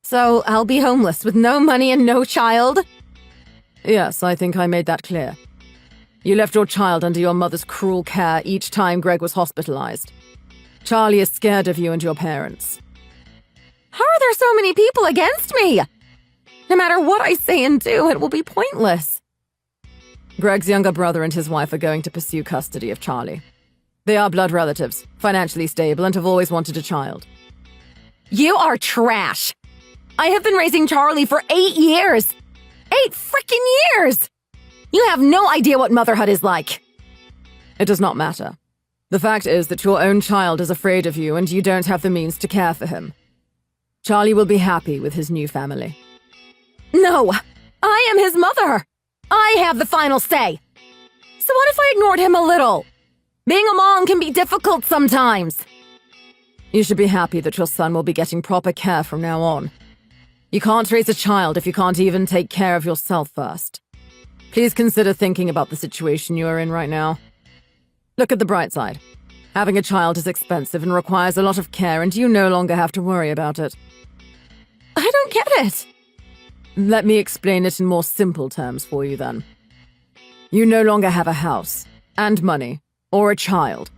So I'll be homeless with no money and no child? Yes, I think I made that clear. You left your child under your mother's cruel care each time Greg was hospitalized. Charlie is scared of you and your parents. How are there so many people against me? No matter what I say and do, it will be pointless. Greg's younger brother and his wife are going to pursue custody of Charlie. They are blood relatives, financially stable, and have always wanted a child. You are trash! I have been raising Charlie for 8 years! 8 frickin' years! You have no idea what motherhood is like! It does not matter. The fact is that your own child is afraid of you and you don't have the means to care for him. Charlie will be happy with his new family. No! I am his mother! I have the final say! So what if I ignored him a little? Being a mom can be difficult sometimes. You should be happy that your son will be getting proper care from now on. You can't raise a child if you can't even take care of yourself first. Please consider thinking about the situation you are in right now. Look at the bright side. Having a child is expensive and requires a lot of care, and you no longer have to worry about it. I don't get it. Let me explain it in more simple terms for you then. You no longer have a house, and money, or a child.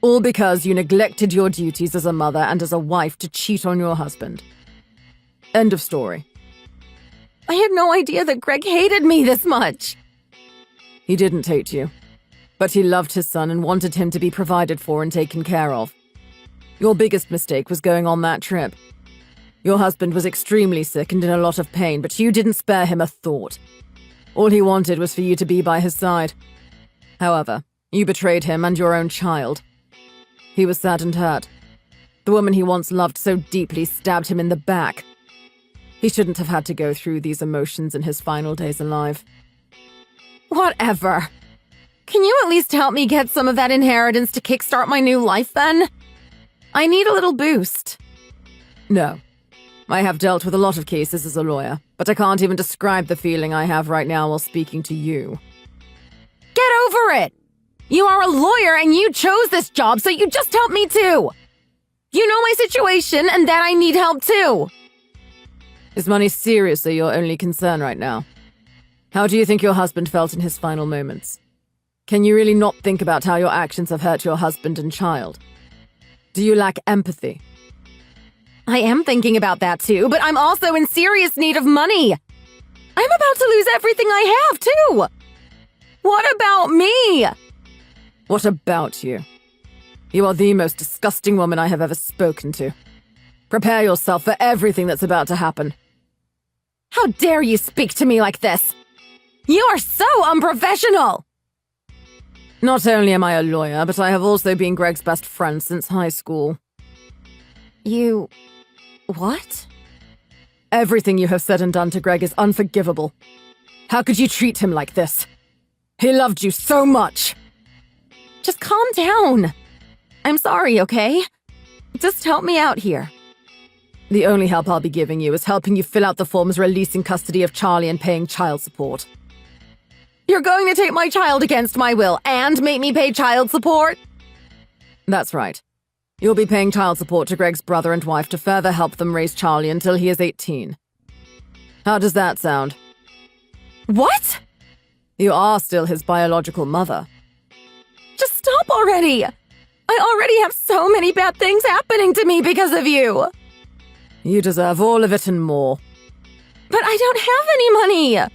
All because you neglected your duties as a mother and as a wife to cheat on your husband. End of story. I had no idea that Greg hated me this much. He didn't hate you, but he loved his son and wanted him to be provided for and taken care of. Your biggest mistake was going on that trip. Your husband was extremely sick and in a lot of pain, but you didn't spare him a thought. All he wanted was for you to be by his side. However, you betrayed him and your own child. He was sad and hurt. The woman he once loved so deeply stabbed him in the back. He shouldn't have had to go through these emotions in his final days alive. Whatever. Can you at least help me get some of that inheritance to kickstart my new life, then? I need a little boost. No. I have dealt with a lot of cases as a lawyer, but I can't even describe the feeling I have right now while speaking to you. Get over it! You are a lawyer and you chose this job, so you just help me too! You know my situation and that I need help too! Is money seriously your only concern right now? How do you think your husband felt in his final moments? Can you really not think about how your actions have hurt your husband and child? Do you lack empathy? I am thinking about that too, but I'm also in serious need of money. I'm about to lose everything I have too. What about me? What about you? You are the most disgusting woman I have ever spoken to. Prepare yourself for everything that's about to happen. How dare you speak to me like this? You are so unprofessional! Not only am I a lawyer, but I have also been Greg's best friend since high school. You... what? Everything you have said and done to Greg is unforgivable. How could you treat him like this? He loved you so much! Just calm down. I'm sorry, okay? Just help me out here. The only help I'll be giving you is helping you fill out the forms releasing custody of Charlie and paying child support. You're going to take my child against my will and make me pay child support? That's right. You'll be paying child support to Greg's brother and wife to further help them raise Charlie until he is 18. How does that sound? What? You are still his biological mother. Just stop already! I already have so many bad things happening to me because of you! You deserve all of it and more. But I don't have any money!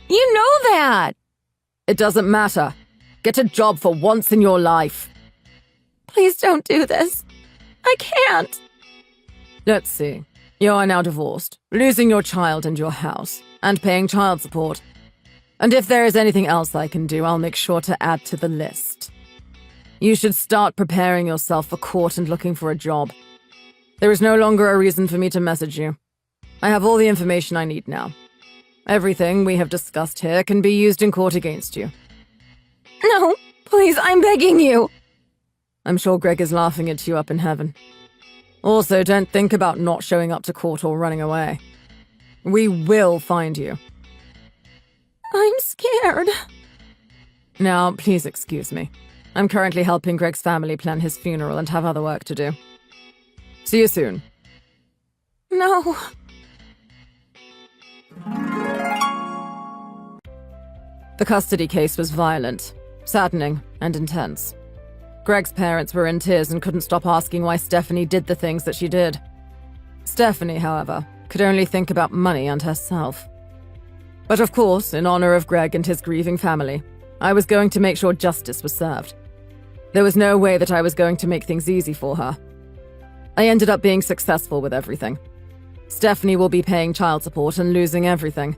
You know that! It doesn't matter. Get a job for once in your life. Please don't do this. I can't. Let's see. You are now divorced, losing your child and your house, and paying child support. And if there is anything else I can do, I'll make sure to add to the list. You should start preparing yourself for court and looking for a job. There is no longer a reason for me to message you. I have all the information I need now. Everything we have discussed here can be used in court against you. No, please, I'm begging you. I'm sure Greg is laughing at you up in heaven. Also, don't think about not showing up to court or running away. We will find you. I'm scared. Now, please excuse me. I'm currently helping Greg's family plan his funeral and have other work to do. See you soon. No. The custody case was violent, saddening, and intense. Greg's parents were in tears and couldn't stop asking why Stephanie did the things that she did. Stephanie, however, could only think about money and herself. But of course, in honor of Greg and his grieving family, I was going to make sure justice was served. There was no way that I was going to make things easy for her. I ended up being successful with everything. Stephanie will be paying child support and losing everything.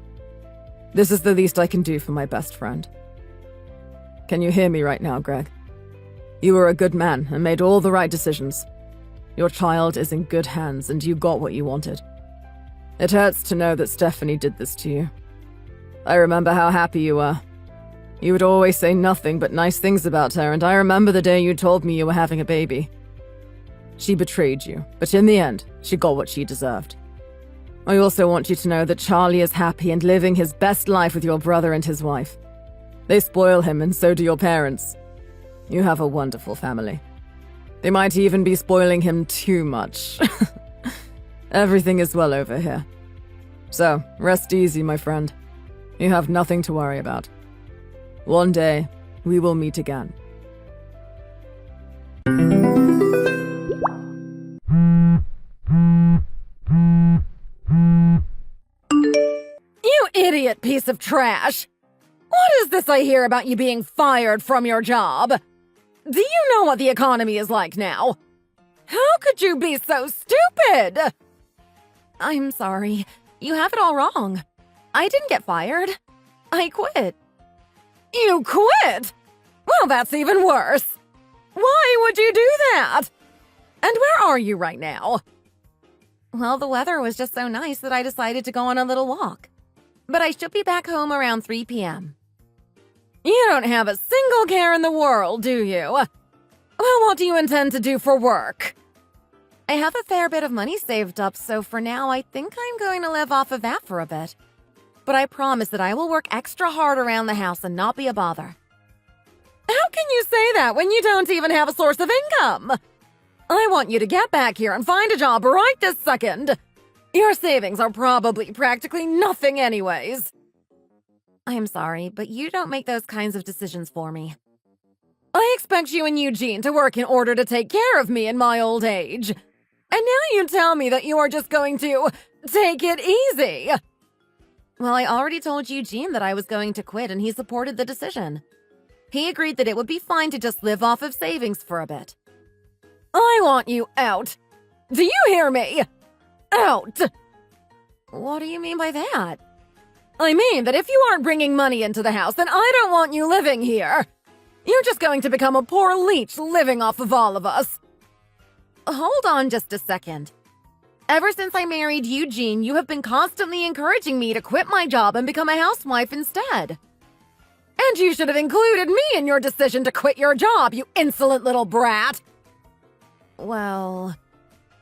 This is the least I can do for my best friend. Can you hear me right now, Greg? You were a good man and made all the right decisions. Your child is in good hands and you got what you wanted. It hurts to know that Stephanie did this to you. I remember how happy you were. You would always say nothing but nice things about her, and I remember the day you told me you were having a baby. She betrayed you, but in the end, she got what she deserved. I also want you to know that Charlie is happy and living his best life with your brother and his wife. They spoil him, and so do your parents. You have a wonderful family. They might even be spoiling him too much. Everything is well over here. So, rest easy, my friend. You have nothing to worry about. One day, we will meet again. You idiot piece of trash! What is this I hear about you being fired from your job? Do you know what the economy is like now? How could you be so stupid? I'm sorry. You have it all wrong. I didn't get fired. I quit. You quit? Well, that's even worse. Why would you do that? And where are you right now? Well, the weather was just so nice that I decided to go on a little walk. But I should be back home around 3 p.m. You don't have a single care in the world, do you? Well, what do you intend to do for work? I have a fair bit of money saved up, so for now I think I'm going to live off of that for a bit. But I promise that I will work extra hard around the house and not be a bother. How can you say that when you don't even have a source of income? I want you to get back here and find a job right this second. Your savings are probably practically nothing anyways. I'm sorry, but you don't make those kinds of decisions for me. I expect you and Eugene to work in order to take care of me in my old age. And now you tell me that you are just going to take it easy. Well, I already told Eugene that I was going to quit, and he supported the decision. He agreed that it would be fine to just live off of savings for a bit. I want you out. Do you hear me? Out. What do you mean by that? I mean that if you aren't bringing money into the house, then I don't want you living here. You're just going to become a poor leech living off of all of us. Hold on just a second. Ever since I married Eugene, you have been constantly encouraging me to quit my job and become a housewife instead. And you should have included me in your decision to quit your job, you insolent little brat. Well,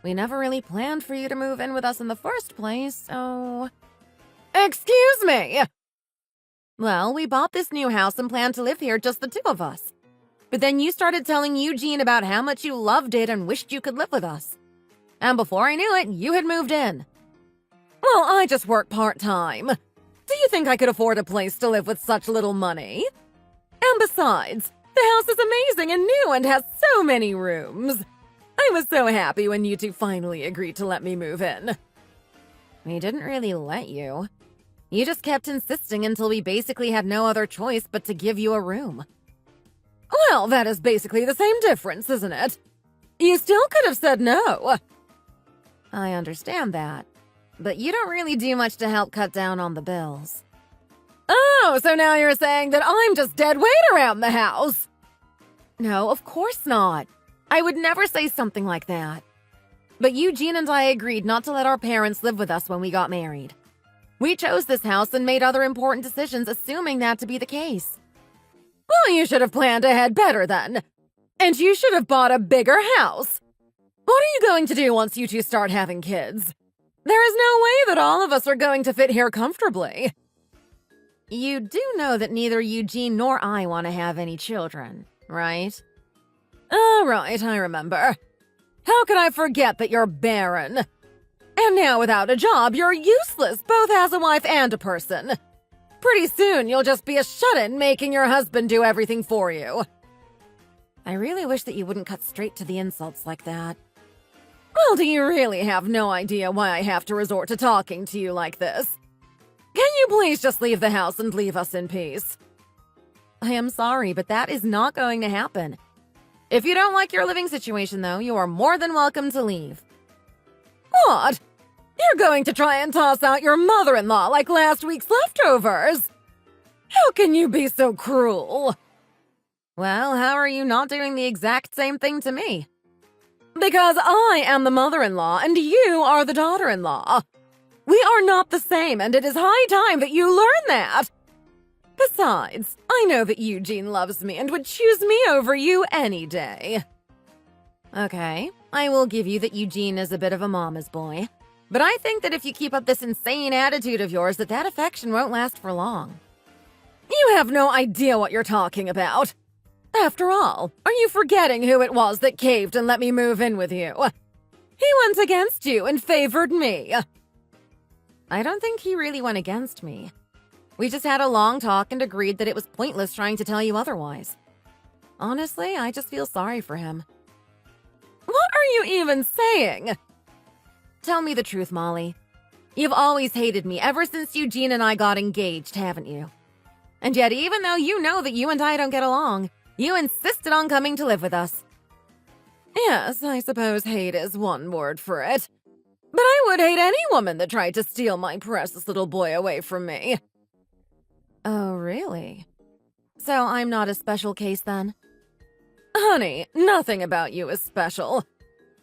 we never really planned for you to move in with us in the first place, so... Excuse me! Well, we bought this new house and planned to live here, just the two of us. But then you started telling Eugene about how much you loved it and wished you could live with us. And before I knew it, you had moved in. Well, I just work part-time. Do you think I could afford a place to live with such little money? And besides, the house is amazing and new and has so many rooms. I was so happy when you two finally agreed to let me move in. We didn't really let you. You just kept insisting until we basically had no other choice but to give you a room. Well, that is basically the same difference, isn't it? You still could have said no. I understand that, but you don't really do much to help cut down on the bills. Oh, so now you're saying that I'm just dead weight around the house? No, of course not. I would never say something like that. But Eugene and I agreed not to let our parents live with us when we got married. We chose this house and made other important decisions assuming that to be the case. Well, you should have planned ahead better then. And you should have bought a bigger house. What are you going to do once you two start having kids? There is no way that all of us are going to fit here comfortably. You do know that neither Eugene nor I want to have any children, right? Oh, right, I remember. How could I forget that you're barren? And now without a job, you're useless, both as a wife and a person. Pretty soon, you'll just be a shut-in, making your husband do everything for you. I really wish that you wouldn't cut straight to the insults like that. Well, do you really have no idea why I have to resort to talking to you like this? Can you please just leave the house and leave us in peace? I am sorry, but that is not going to happen. If you don't like your living situation, though, you are more than welcome to leave. What? You're going to try and toss out your mother-in-law like last week's leftovers? How can you be so cruel? Well, how are you not doing the exact same thing to me? Because I am the mother-in-law and you are the daughter-in-law. We are not the same, and it is high time that you learn that. Besides, I know that Eugene loves me and would choose me over you any day. Okay, I will give you that Eugene is a bit of a mama's boy. But I think that if you keep up this insane attitude of yours, that affection won't last for long. You have no idea what you're talking about. After all, are you forgetting who it was that caved and let me move in with you? He went against you and favored me. I don't think he really went against me. We just had a long talk and agreed that it was pointless trying to tell you otherwise. Honestly, I just feel sorry for him. What are you even saying? Tell me the truth, Molly. You've always hated me ever since Eugene and I got engaged, haven't you? And yet, even though you know that you and I don't get along, you insisted on coming to live with us. Yes, I suppose hate is one word for it. But I would hate any woman that tried to steal my precious little boy away from me. Oh, really? So I'm not a special case then? Honey, nothing about you is special.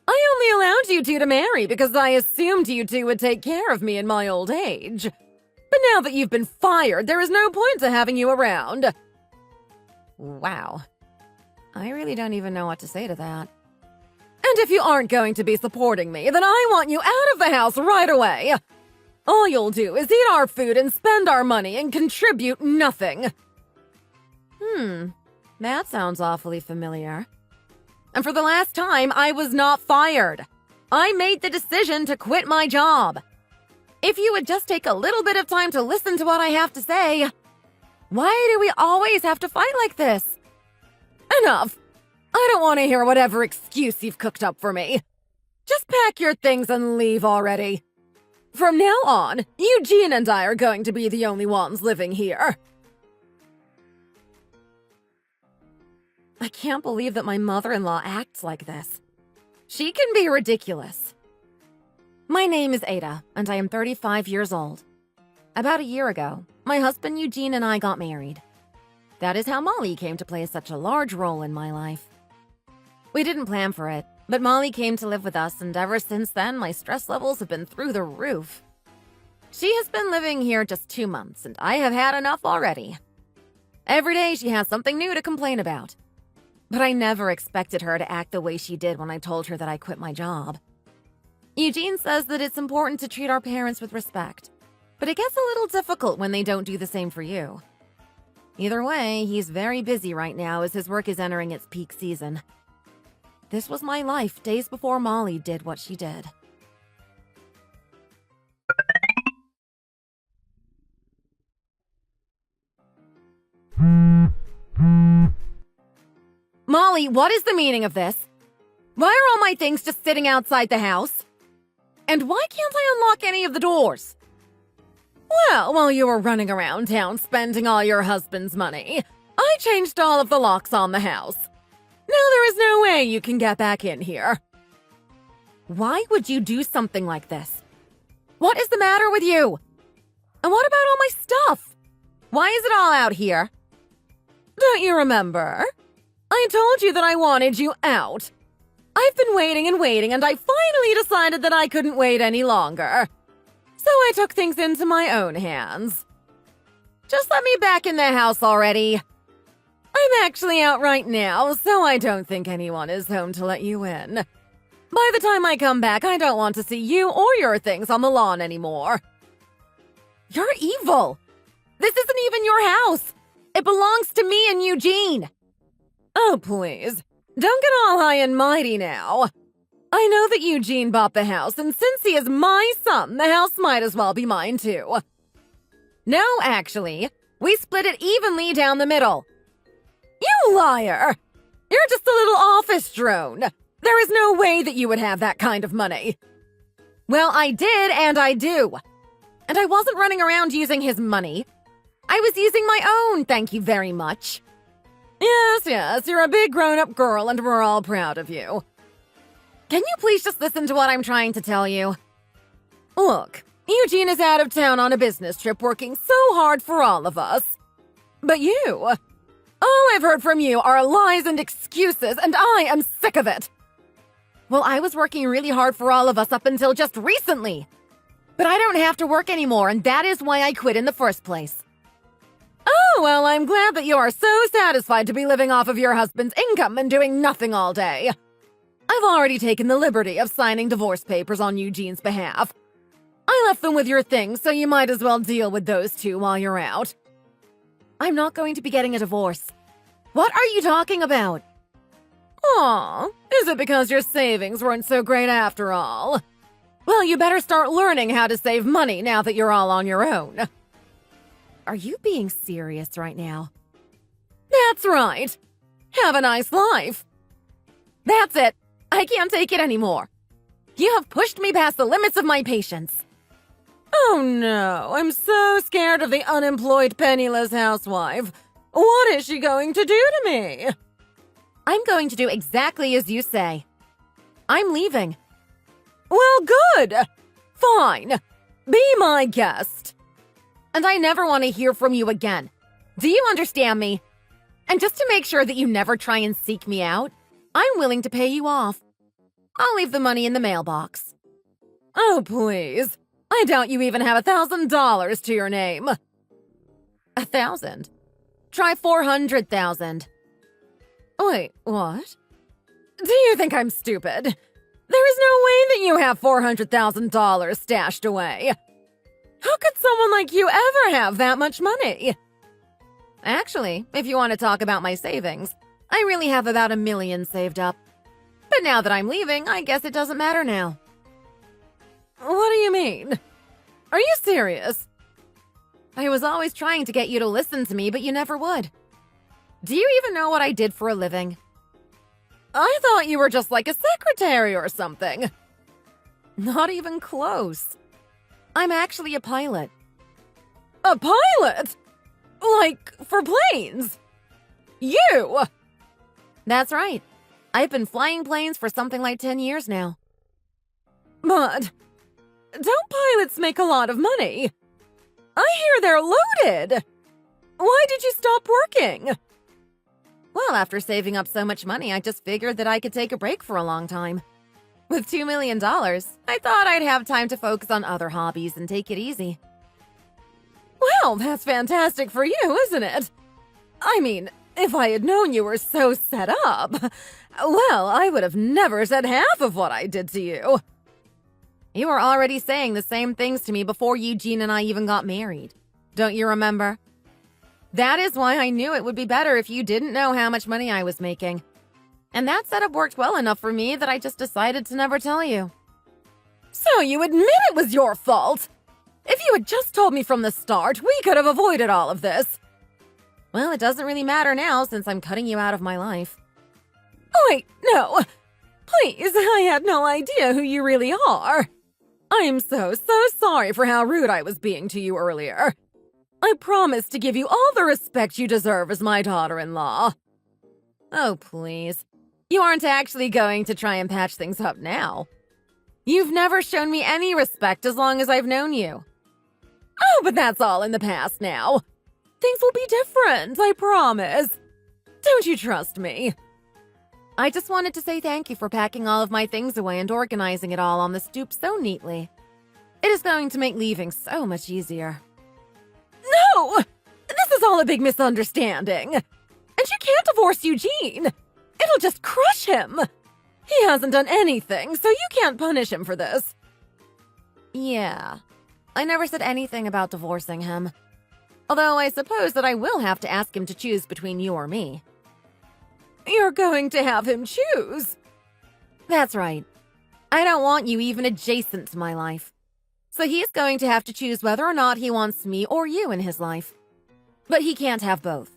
I only allowed you two to marry because I assumed you two would take care of me in my old age. But now that you've been fired, there is no point to having you around. Wow. I really don't even know what to say to that. And if you aren't going to be supporting me, then I want you out of the house right away. All you'll do is eat our food and spend our money and contribute nothing. That sounds awfully familiar. And for the last time, I was not fired. I made the decision to quit my job. If you would just take a little bit of time to listen to what I have to say. Why do we always have to fight like this? Enough! I don't want to hear whatever excuse you've cooked up for me. Just pack your things and leave already. From now on, Eugene and I are going to be the only ones living here. I can't believe that my mother-in-law acts like this. She can be ridiculous. My name is Ada, and I am 35 years old. About a year ago, my husband Eugene and I got married. That is how Molly came to play such a large role in my life. We didn't plan for it, but Molly came to live with us, and ever since then, my stress levels have been through the roof. She has been living here just 2 months, and I have had enough already. Every day she has something new to complain about. But I never expected her to act the way she did when I told her that I quit my job. Eugene says that it's important to treat our parents with respect, but it gets a little difficult when they don't do the same for you. Either way, he's very busy right now as his work is entering its peak season. This was my life days before Molly did what she did. Molly, what is the meaning of this? Why are all my things just sitting outside the house? And why can't I unlock any of the doors? Well, while you were running around town spending all your husband's money, I changed all of the locks on the house. Now there is no way you can get back in here. Why would you do something like this? What is the matter with you? And what about all my stuff? Why is it all out here? Don't you remember? I told you that I wanted you out. I've been waiting and waiting, and I finally decided that I couldn't wait any longer. So I took things into my own hands. Just let me back in the house already. I'm actually out right now, so I don't think anyone is home to let you in. By the time I come back, I don't want to see you or your things on the lawn anymore. You're evil. This isn't even your house. It belongs to me and Eugene. Oh, please. Don't get all high and mighty now. I know that Eugene bought the house, and since he is my son, the house might as well be mine too. No, actually, we split it evenly down the middle. You liar! You're just a little office drone. There is no way that you would have that kind of money. Well, I did, and I do. And I wasn't running around using his money. I was using my own, thank you very much. Yes, you're a big grown-up girl, and we're all proud of you. Can you please just listen to what I'm trying to tell you? Look, Eugene is out of town on a business trip working so hard for all of us. But you, all I've heard from you are lies and excuses, and I am sick of it. Well, I was working really hard for all of us up until just recently. But I don't have to work anymore, and that is why I quit in the first place. Oh, well, I'm glad that you are so satisfied to be living off of your husband's income and doing nothing all day. I've already taken the liberty of signing divorce papers on Eugene's behalf. I left them with your things, so you might as well deal with those two while you're out. I'm not going to be getting a divorce. What are you talking about? Aw, is it because your savings weren't so great after all? Well, you better start learning how to save money now that you're all on your own. Are you being serious right now? That's right. Have a nice life. That's it. I can't take it anymore. You have pushed me past the limits of my patience. Oh no, I'm so scared of the unemployed, penniless housewife. What is she going to do to me? I'm going to do exactly as you say. I'm leaving. Well, good. Fine. Be my guest. And I never want to hear from you again. Do you understand me? And just to make sure that you never try and seek me out, I'm willing to pay you off. I'll leave the money in the mailbox. Oh, please. I doubt you even have $1,000 to your name. 1,000? Try 400,000. Wait, what? Do you think I'm stupid? There is no way that you have $400,000 stashed away. How could someone like you ever have that much money? Actually, if you want to talk about my savings, I really have about $1 million saved up. But now that I'm leaving, I guess it doesn't matter now. What do you mean? Are you serious? I was always trying to get you to listen to me, but you never would. Do you even know what I did for a living? I thought you were just like a secretary or something. Not even close. I'm actually a pilot. A pilot? Like, for planes? You! That's right. I've been flying planes for something like 10 years now. But don't pilots make a lot of money? I hear they're loaded. Why did you stop working? Well, after saving up so much money, I just figured that I could take a break for a long time. With $2 million, I thought I'd have time to focus on other hobbies and take it easy. Well, that's fantastic for you, isn't it? I mean, if I had known you were so set up, well, I would have never said half of what I did to you. You were already saying the same things to me before Eugene and I even got married. Don't you remember? That is why I knew it would be better if you didn't know how much money I was making. And that setup worked well enough for me that I just decided to never tell you. So you admit it was your fault? If you had just told me from the start, we could have avoided all of this. Well, it doesn't really matter now since I'm cutting you out of my life. Wait, no. Please, I had no idea who you really are. I'm so sorry for how rude I was being to you earlier. I promise to give you all the respect you deserve as my daughter-in-law. Oh, please. You aren't actually going to try and patch things up now. You've never shown me any respect as long as I've known you. Oh, but that's all in the past now. Things will be different, I promise. Don't you trust me? I just wanted to say thank you for packing all of my things away and organizing it all on the stoop so neatly. It is going to make leaving so much easier. No! This is all a big misunderstanding. And you can't divorce Eugene. It'll just crush him. He hasn't done anything, so you can't punish him for this. Yeah. I never said anything about divorcing him. Although I suppose that I will have to ask him to choose between you or me. You're going to have him choose? That's right. I don't want you even adjacent to my life. So he's going to have to choose whether or not he wants me or you in his life. But he can't have both.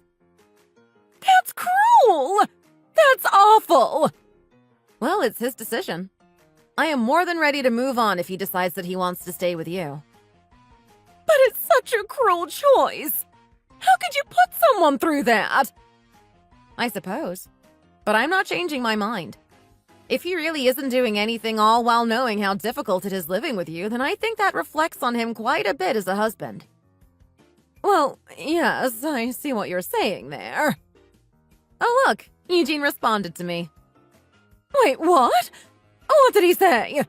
That's cruel! That's awful! Well, it's his decision. I am more than ready to move on if he decides that he wants to stay with you. But it's such a cruel choice. How could you put someone through that? I suppose. But I'm not changing my mind. If he really isn't doing anything all while knowing how difficult it is living with you, then I think that reflects on him quite a bit as a husband. Well, yes, I see what you're saying there. Oh, look, Eugene responded to me. Wait, what? What did he say?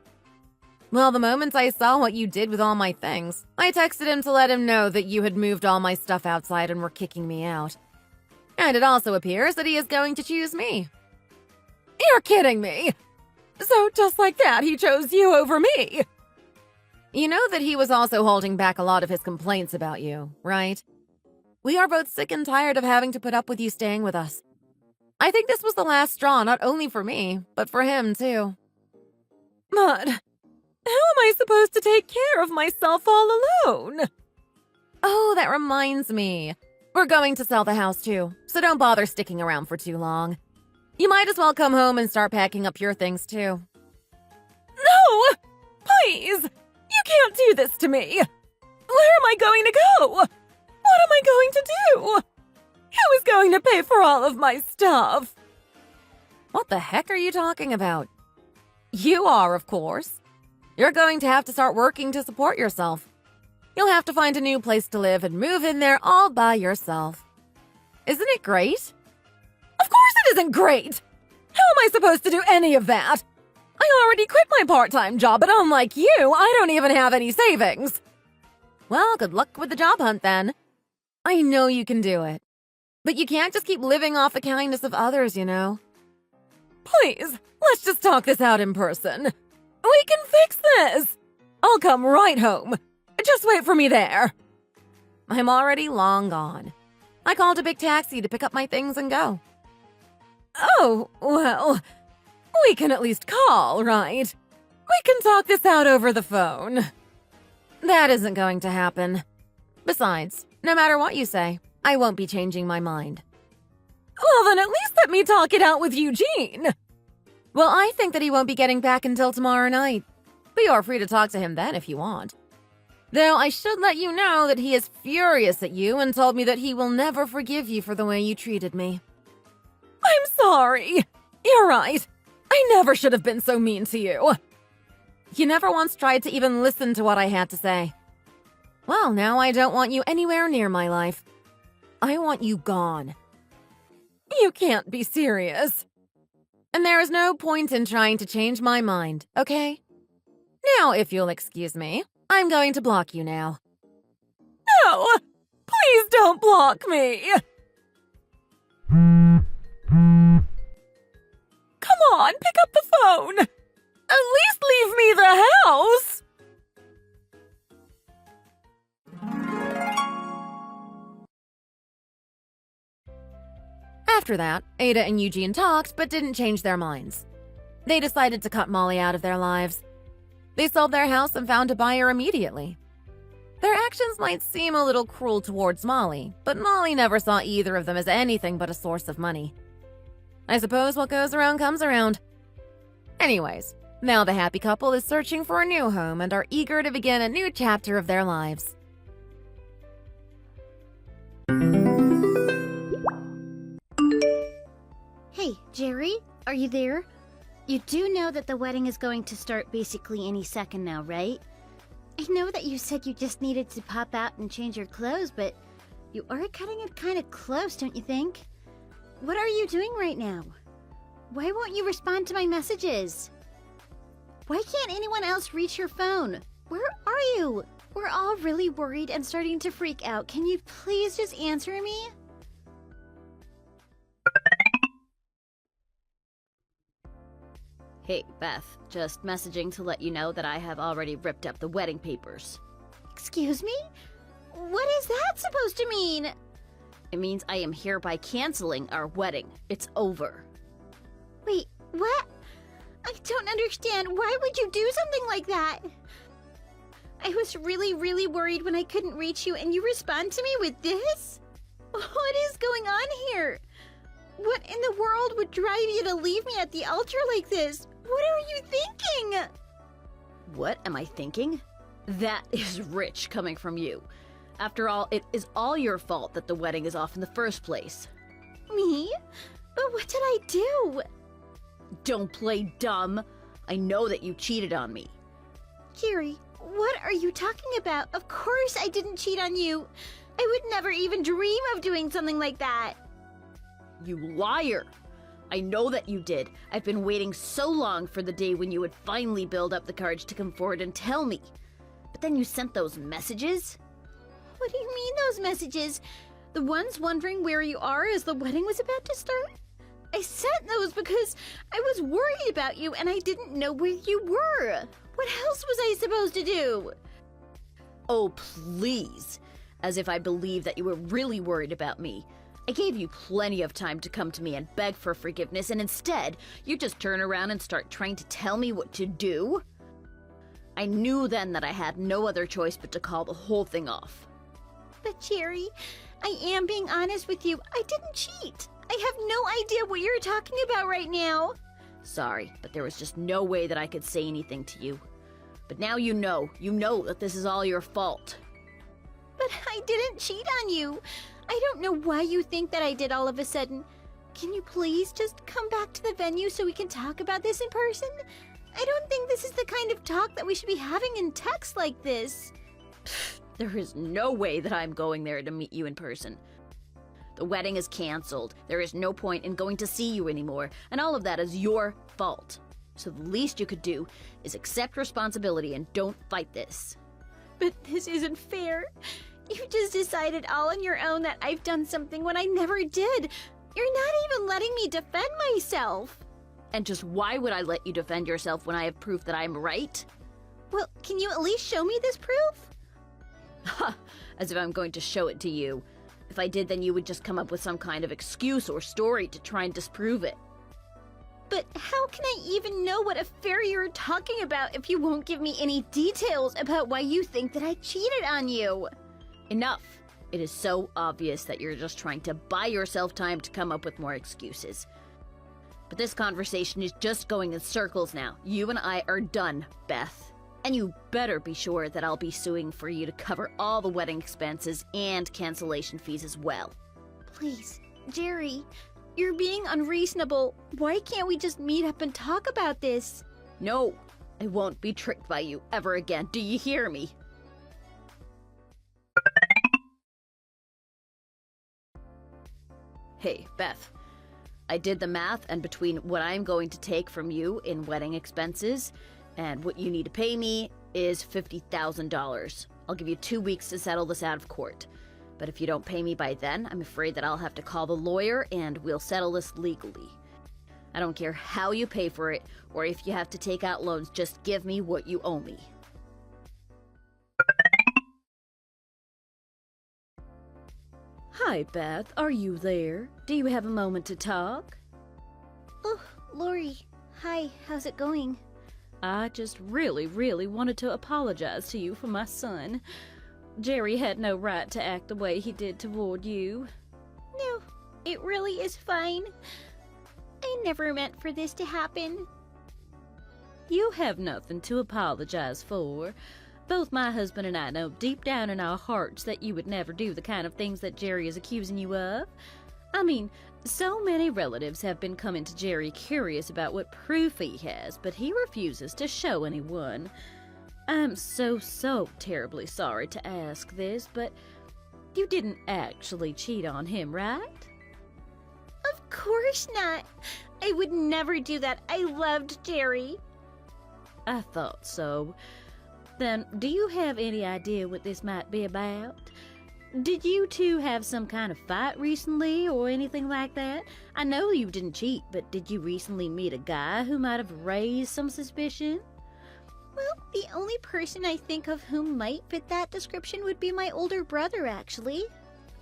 Well, the moment I saw what you did with all my things, I texted him to let him know that you had moved all my stuff outside and were kicking me out. And it also appears that he is going to choose me. You're kidding me! So just like that, he chose you over me! You know that he was also holding back a lot of his complaints about you, right? We are both sick and tired of having to put up with you staying with us. I think this was the last straw, not only for me, but for him, too. But how am I supposed to take care of myself all alone? Oh, that reminds me. We're going to sell the house, too, so don't bother sticking around for too long. You might as well come home and start packing up your things, too. No! Please! You can't do this to me! Where am I going to go? What am I going to do? Who is going to pay for all of my stuff? What the heck are you talking about? You are, of course. You're going to have to start working to support yourself. You'll have to find a new place to live and move in there all by yourself. Isn't it great? Of course it isn't great! How am I supposed to do any of that? I already quit my part-time job, but unlike you, I don't even have any savings. Well, good luck with the job hunt then. I know you can do it. But you can't just keep living off the kindness of others, you know. Please, let's just talk this out in person. We can fix this. I'll come right home. Just wait for me there. I'm already long gone. I called a big taxi to pick up my things and go. Oh, well, we can at least call, right? We can talk this out over the phone. That isn't going to happen. Besides, no matter what you say, I won't be changing my mind. Well, then at least let me talk it out with Eugene. Well, I think that he won't be getting back until tomorrow night. But you're free to talk to him then if you want. Though I should let you know that he is furious at you and told me that he will never forgive you for the way you treated me. I'm sorry. You're right. I never should have been so mean to you. You never once tried to even listen to what I had to say. Well, now I don't want you anywhere near my life. I want you gone. You can't be serious. And there is no point in trying to change my mind, okay? Now, if you'll excuse me, I'm going to block you now. No! Please don't block me! Come on, pick up the phone! At least leave me the house! After that, Ada and Eugene talked but didn't change their minds. They decided to cut Molly out of their lives. They sold their house and found a buyer immediately. Their actions might seem a little cruel towards Molly, but Molly never saw either of them as anything but a source of money. I suppose what goes around comes around. Anyways, now the happy couple is searching for a new home and are eager to begin a new chapter of their lives. Hey, Jerry, are you there? You do know that the wedding is going to start basically any second now, right? I know that you said you just needed to pop out and change your clothes, but you are cutting it kind of close, don't you think? What are you doing right now? Why won't you respond to my messages? Why can't anyone else reach your phone? Where are you? We're all really worried and starting to freak out. Can you please just answer me? Hey, Beth, just messaging to let you know that I have already ripped up the wedding papers. Excuse me? What is that supposed to mean? It means I am hereby canceling our wedding. It's over. Wait, what? I don't understand. Why would you do something like that? I was really worried when I couldn't reach you and you respond to me with this? What is going on here? What in the world would drive you to leave me at the altar like this? What are you thinking? What am I thinking? That is rich coming from you. After all, it is all your fault that the wedding is off in the first place. Me? But what did I do? Don't play dumb. I know that you cheated on me. Jerry, what are you talking about? Of course I didn't cheat on you. I would never even dream of doing something like that. You liar! I know that you did. I've been waiting so long for the day when you would finally build up the courage to come forward and tell me. But then you sent those messages? What do you mean those messages? The ones wondering where you are as the wedding was about to start? I sent those because I was worried about you and I didn't know where you were. What else was I supposed to do? Oh, please. As if I believed that you were really worried about me. I gave you plenty of time to come to me and beg for forgiveness, and instead, you just turn around and start trying to tell me what to do? I knew then that I had no other choice but to call the whole thing off. But Jerry, I am being honest with you. I didn't cheat. I have no idea what you're talking about right now. Sorry, but there was just no way that I could say anything to you. But now you know that this is all your fault. But I didn't cheat on you. I don't know why you think that I did all of a sudden. Can you please just come back to the venue so we can talk about this in person? I don't think this is the kind of talk that we should be having in text like this. There is no way that I'm going there to meet you in person. The wedding is canceled. There is no point in going to see you anymore, and all of that is your fault. So the least you could do is accept responsibility and don't fight this. But this isn't fair. You just decided all on your own that I've done something when I never did. You're not even letting me defend myself. And just why would I let you defend yourself when I have proof that I'm right? Well, can you at least show me this proof? Ha! As if I'm going to show it to you. If I did, then you would just come up with some kind of excuse or story to try and disprove it. But how can I even know what affair you're talking about if you won't give me any details about why you think that I cheated on you? Enough. It is so obvious that you're just trying to buy yourself time to come up with more excuses. But this conversation is just going in circles now. You and I are done, Beth. And you better be sure that I'll be suing for you to cover all the wedding expenses and cancellation fees as well. Please, Jerry, you're being unreasonable. Why can't we just meet up and talk about this? No, I won't be tricked by you ever again. Do you hear me? Hey, Beth. I did the math, and between what I'm going to take from you in wedding expenses and what you need to pay me is $50,000. I'll give you 2 weeks to settle this out of court. But if you don't pay me by then, I'm afraid that I'll have to call the lawyer and we'll settle this legally. I don't care how you pay for it or if you have to take out loans, just give me what you owe me. Hi, Beth. Are you there? Do you have a moment to talk? Oh, Lori. Hi, how's it going? I just really wanted to apologize to you for my son. Jerry had no right to act the way he did toward you. No, it really is fine. I never meant for this to happen. You have nothing to apologize for. Both my husband and I know deep down in our hearts that you would never do the kind of things that Jerry is accusing you of. I mean, so many relatives have been coming to Jerry curious about what proof he has, but he refuses to show anyone. I'm so terribly sorry to ask this, but you didn't actually cheat on him, right? Of course not. I would never do that. I loved Jerry. I thought so. Then, do you have any idea what this might be about? Did you two have some kind of fight recently or anything like that? I know you didn't cheat, but did you recently meet a guy who might have raised some suspicion? Well, the only person I think of who might fit that description would be my older brother, actually.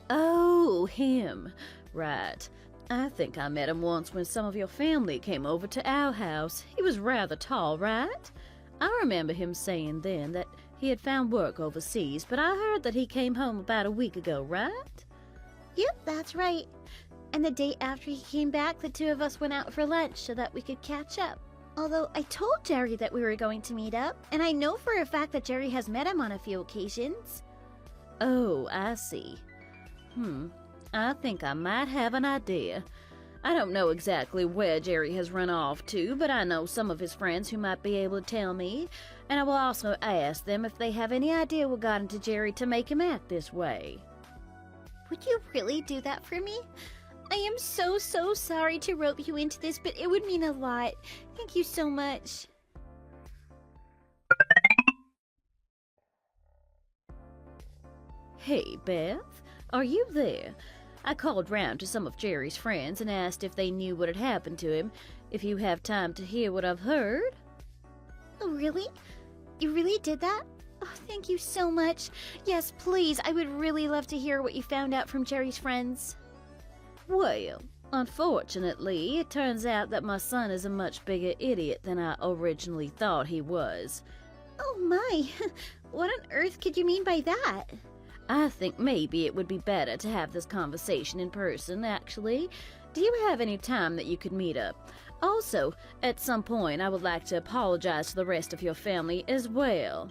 Oh, him. Right. I think I met him once when some of your family came over to our house. He was rather tall, right? I remember him saying then that he had found work overseas, but I heard that he came home about a week ago, right? Yep, that's right. And the day after he came back, the two of us went out for lunch so that we could catch up. Although I told Jerry that we were going to meet up, and I know for a fact that Jerry has met him on a few occasions. Oh, I see. I think I might have an idea. I don't know exactly where Jerry has run off to, but I know some of his friends who might be able to tell me, and I will also ask them if they have any idea what got into Jerry to make him act this way. Would you really do that for me? I am so sorry to rope you into this, but it would mean a lot. Thank you so much. Hey, Beth, are you there? I called round to some of Jerry's friends and asked if they knew what had happened to him, if you have time to hear what I've heard. Oh, really? You really did that? Oh, thank you so much. Yes, please, I would really love to hear what you found out from Jerry's friends. Well, unfortunately, it turns out that my son is a much bigger idiot than I originally thought he was. Oh my, what on earth could you mean by that? I think maybe it would be better to have this conversation in person, actually. Do you have any time that you could meet up? Also, at some point, I would like to apologize to the rest of your family as well.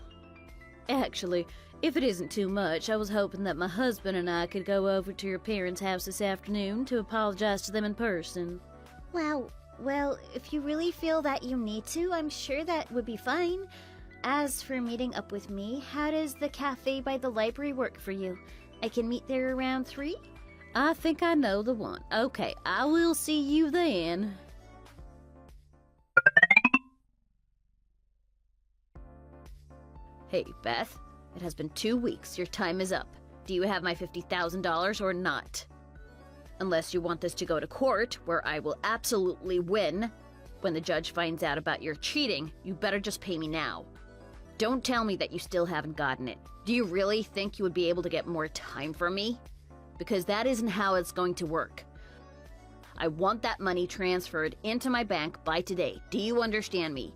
Actually, if it isn't too much, I was hoping that my husband and I could go over to your parents' house this afternoon to apologize to them in person. Wow, well, if you really feel that you need to, I'm sure that would be fine. As for meeting up with me, how does the cafe by the library work for you? I can meet there around 3? I think I know the one. Okay, I will see you then. Hey, Beth. It has been 2 weeks. Your time is up. Do you have my $50,000 or not? Unless you want this to go to court, where I will absolutely win. When the judge finds out about your cheating, you better just pay me now. Don't tell me that you still haven't gotten it. Do you really think you would be able to get more time from me? Because that isn't how it's going to work. I want that money transferred into my bank by today. Do you understand me?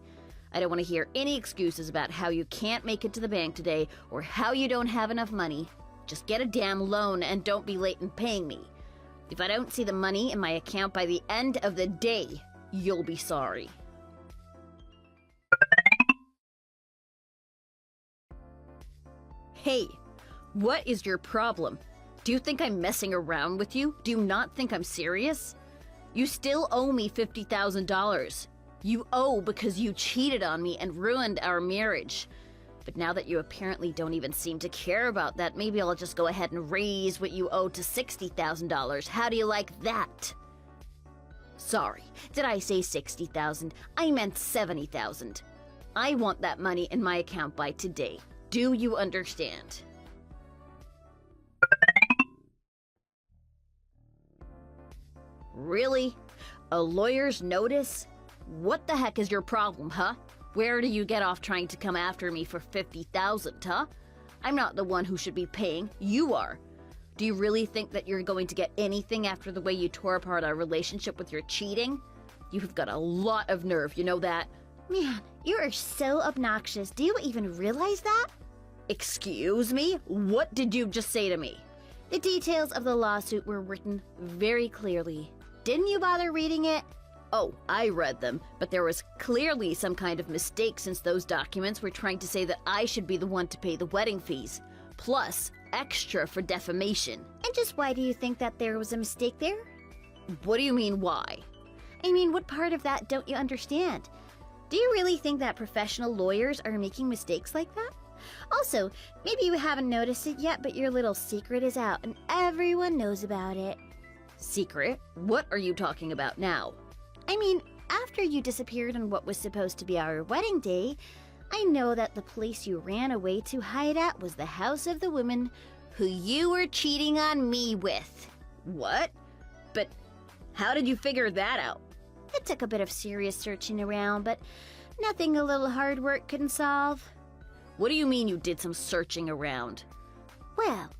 I don't want to hear any excuses about how you can't make it to the bank today or how you don't have enough money. Just get a damn loan and don't be late in paying me. If I don't see the money in my account by the end of the day, you'll be sorry. Hey, what is your problem? Do you think I'm messing around with you? Do you not think I'm serious? You still owe me $50,000. You owe because you cheated on me and ruined our marriage. But now that you apparently don't even seem to care about that, maybe I'll just go ahead and raise what you owe to $60,000. How do you like that? Sorry, did I say 60,000? I meant 70,000. I want that money in my account by today. Do you understand? Really? A lawyer's notice? What the heck is your problem, huh? Where do you get off trying to come after me for 50,000, huh? I'm not the one who should be paying. You are. Do you really think that you're going to get anything after the way you tore apart our relationship with your cheating? You've got a lot of nerve, you know that? Man, you are so obnoxious. Do you even realize that? Excuse me? What did you just say to me? The details of the lawsuit were written very clearly. Didn't you bother reading it? Oh, I read them, but there was clearly some kind of mistake since those documents were trying to say that I should be the one to pay the wedding fees, plus extra for defamation. And just why do you think that there was a mistake there? What do you mean, why? I mean, what part of that don't you understand? Do you really think that professional lawyers are making mistakes like that? Also, maybe you haven't noticed it yet, but your little secret is out and everyone knows about it. Secret? What are you talking about now? I mean, after you disappeared on what was supposed to be our wedding day, I know that the place you ran away to hide at was the house of the woman Who you were cheating on me with. What? But how did you figure that out? It took a bit of serious searching around, but nothing a little hard work couldn't solve. What do you mean you did some searching around? Well,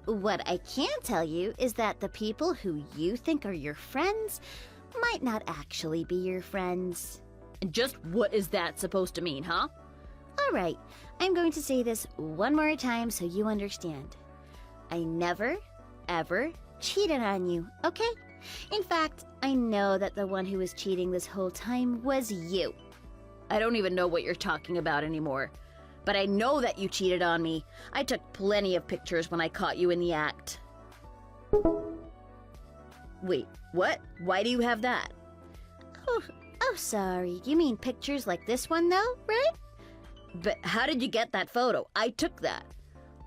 what I can tell you is that the people who you think are your friends might not actually be your friends. And just what is that supposed to mean, huh? All right, I'm going to say this one more time so you understand. I never, ever cheated on you, okay? In fact, I know that the one who was cheating this whole time was you. I don't even know what you're talking about anymore. But I know that you cheated on me. I took plenty of pictures when I caught you in the act. Wait, what? Why do you have that? Oh, sorry. You mean pictures like this one, though, right? But how did you get that photo? I took that.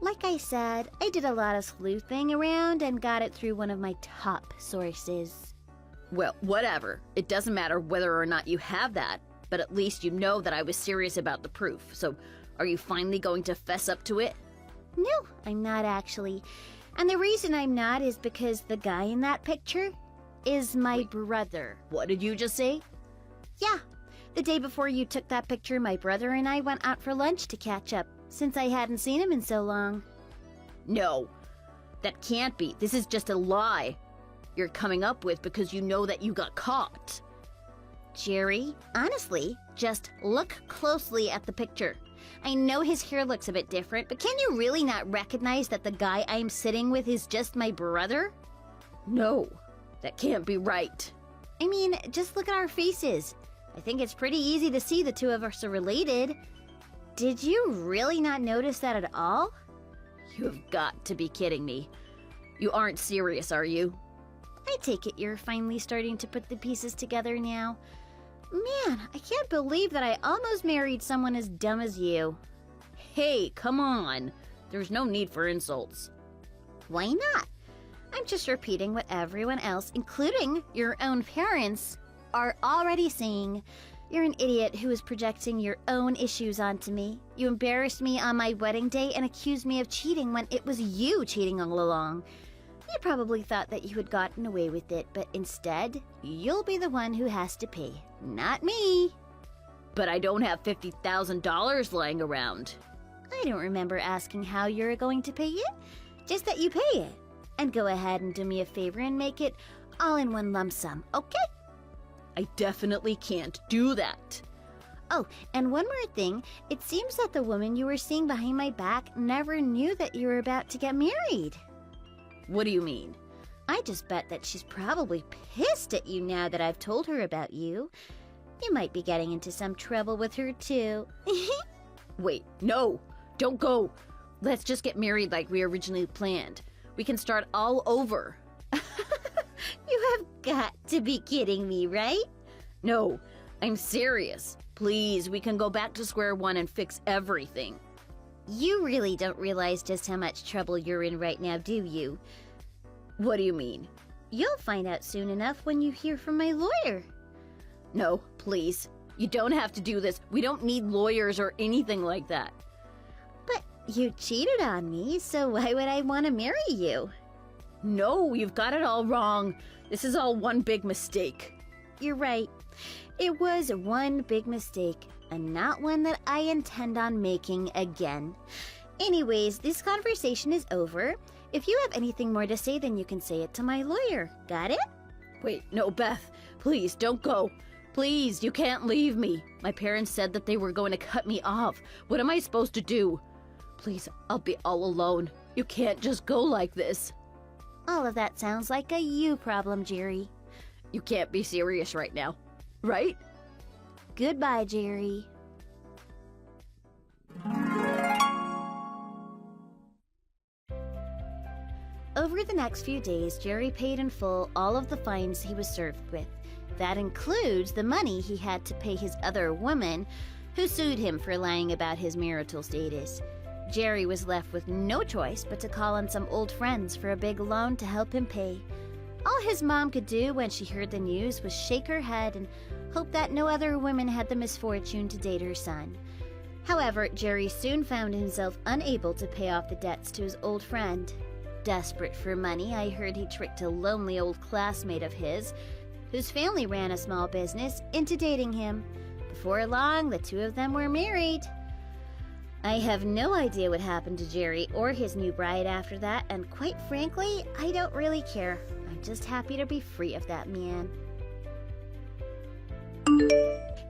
Like I said, I did a lot of sleuthing around and got it through one of my top sources. Well, whatever. It doesn't matter whether or not you have that, but at least you know that I was serious about the proof. So, are you finally going to fess up to it? No, I'm not actually. And the reason I'm not is because the guy in that picture is my brother. What did you just say? Yeah. The day before you took that picture, my brother and I went out for lunch to catch up, since I hadn't seen him in so long. No, that can't be. This is just a lie you're coming up with because you know that you got caught. Jerry, honestly, just look closely at the picture. I know his hair looks a bit different, but can you really not recognize that the guy I'm sitting with is just my brother? No, that can't be right. I mean, just look at our faces. I think it's pretty easy to see the two of us are related. Did you really not notice that at all? You've got to be kidding me. You aren't serious, are you? I take it you're finally starting to put the pieces together now. Man, I can't believe that I almost married someone as dumb as you. Hey, come on. There's no need for insults. Why not? I'm just repeating what everyone else, including your own parents, are already saying. You're an idiot who is projecting your own issues onto me. You embarrassed me on my wedding day and accused me of cheating when it was you cheating all along. You probably thought that you had gotten away with it, but instead, you'll be the one who has to pay, not me. But I don't have $50,000 lying around. I don't remember asking how you're going to pay it, just that you pay it. And go ahead and do me a favor and make it all in one lump sum, okay? I definitely can't do that. Oh, and one more thing. It seems that the woman you were seeing behind my back never knew that you were about to get married. What do you mean? I just bet that she's probably pissed at you now that I've told her about you. You might be getting into some trouble with her, too. Wait, no! Don't go! Let's just get married like we originally planned. We can start all over. You have got to be kidding me, right? No, I'm serious. Please, we can go back to square one and fix everything. You really don't realize just how much trouble you're in right now, do you? What do you mean? You'll find out soon enough when you hear from my lawyer. No, please. You don't have to do this. We don't need lawyers or anything like that. But you cheated on me, so why would I want to marry you? No, you've got it all wrong. This is all one big mistake. You're right. It was one big mistake, and not one that I intend on making again. Anyways, this conversation is over. If you have anything more to say, then you can say it to my lawyer. Got it? Wait, no, Beth. Please, don't go. Please, you can't leave me. My parents said that they were going to cut me off. What am I supposed to do? Please, I'll be all alone. You can't just go like this. All of that sounds like a you problem, Jerry. You can't be serious right now, right? Goodbye, Jerry. Over the next few days, Jerry paid in full all of the fines he was served with. That includes the money he had to pay his other woman, who sued him for lying about his marital status. Jerry was left with no choice but to call on some old friends for a big loan to help him pay. All his mom could do when she heard the news was shake her head and hope that no other women had the misfortune to date her son. However, Jerry soon found himself unable to pay off the debts to his old friend. Desperate for money, I heard he tricked a lonely old classmate of his, whose family ran a small business, into dating him. Before long, the two of them were married. I have no idea what happened to Jerry or his new bride after that, and quite frankly, I don't really care. I'm just happy to be free of that man.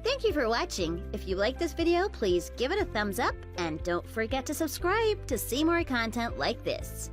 Thank you for watching. If you like this video, please give it a thumbs up, and don't forget to subscribe to see more content like this.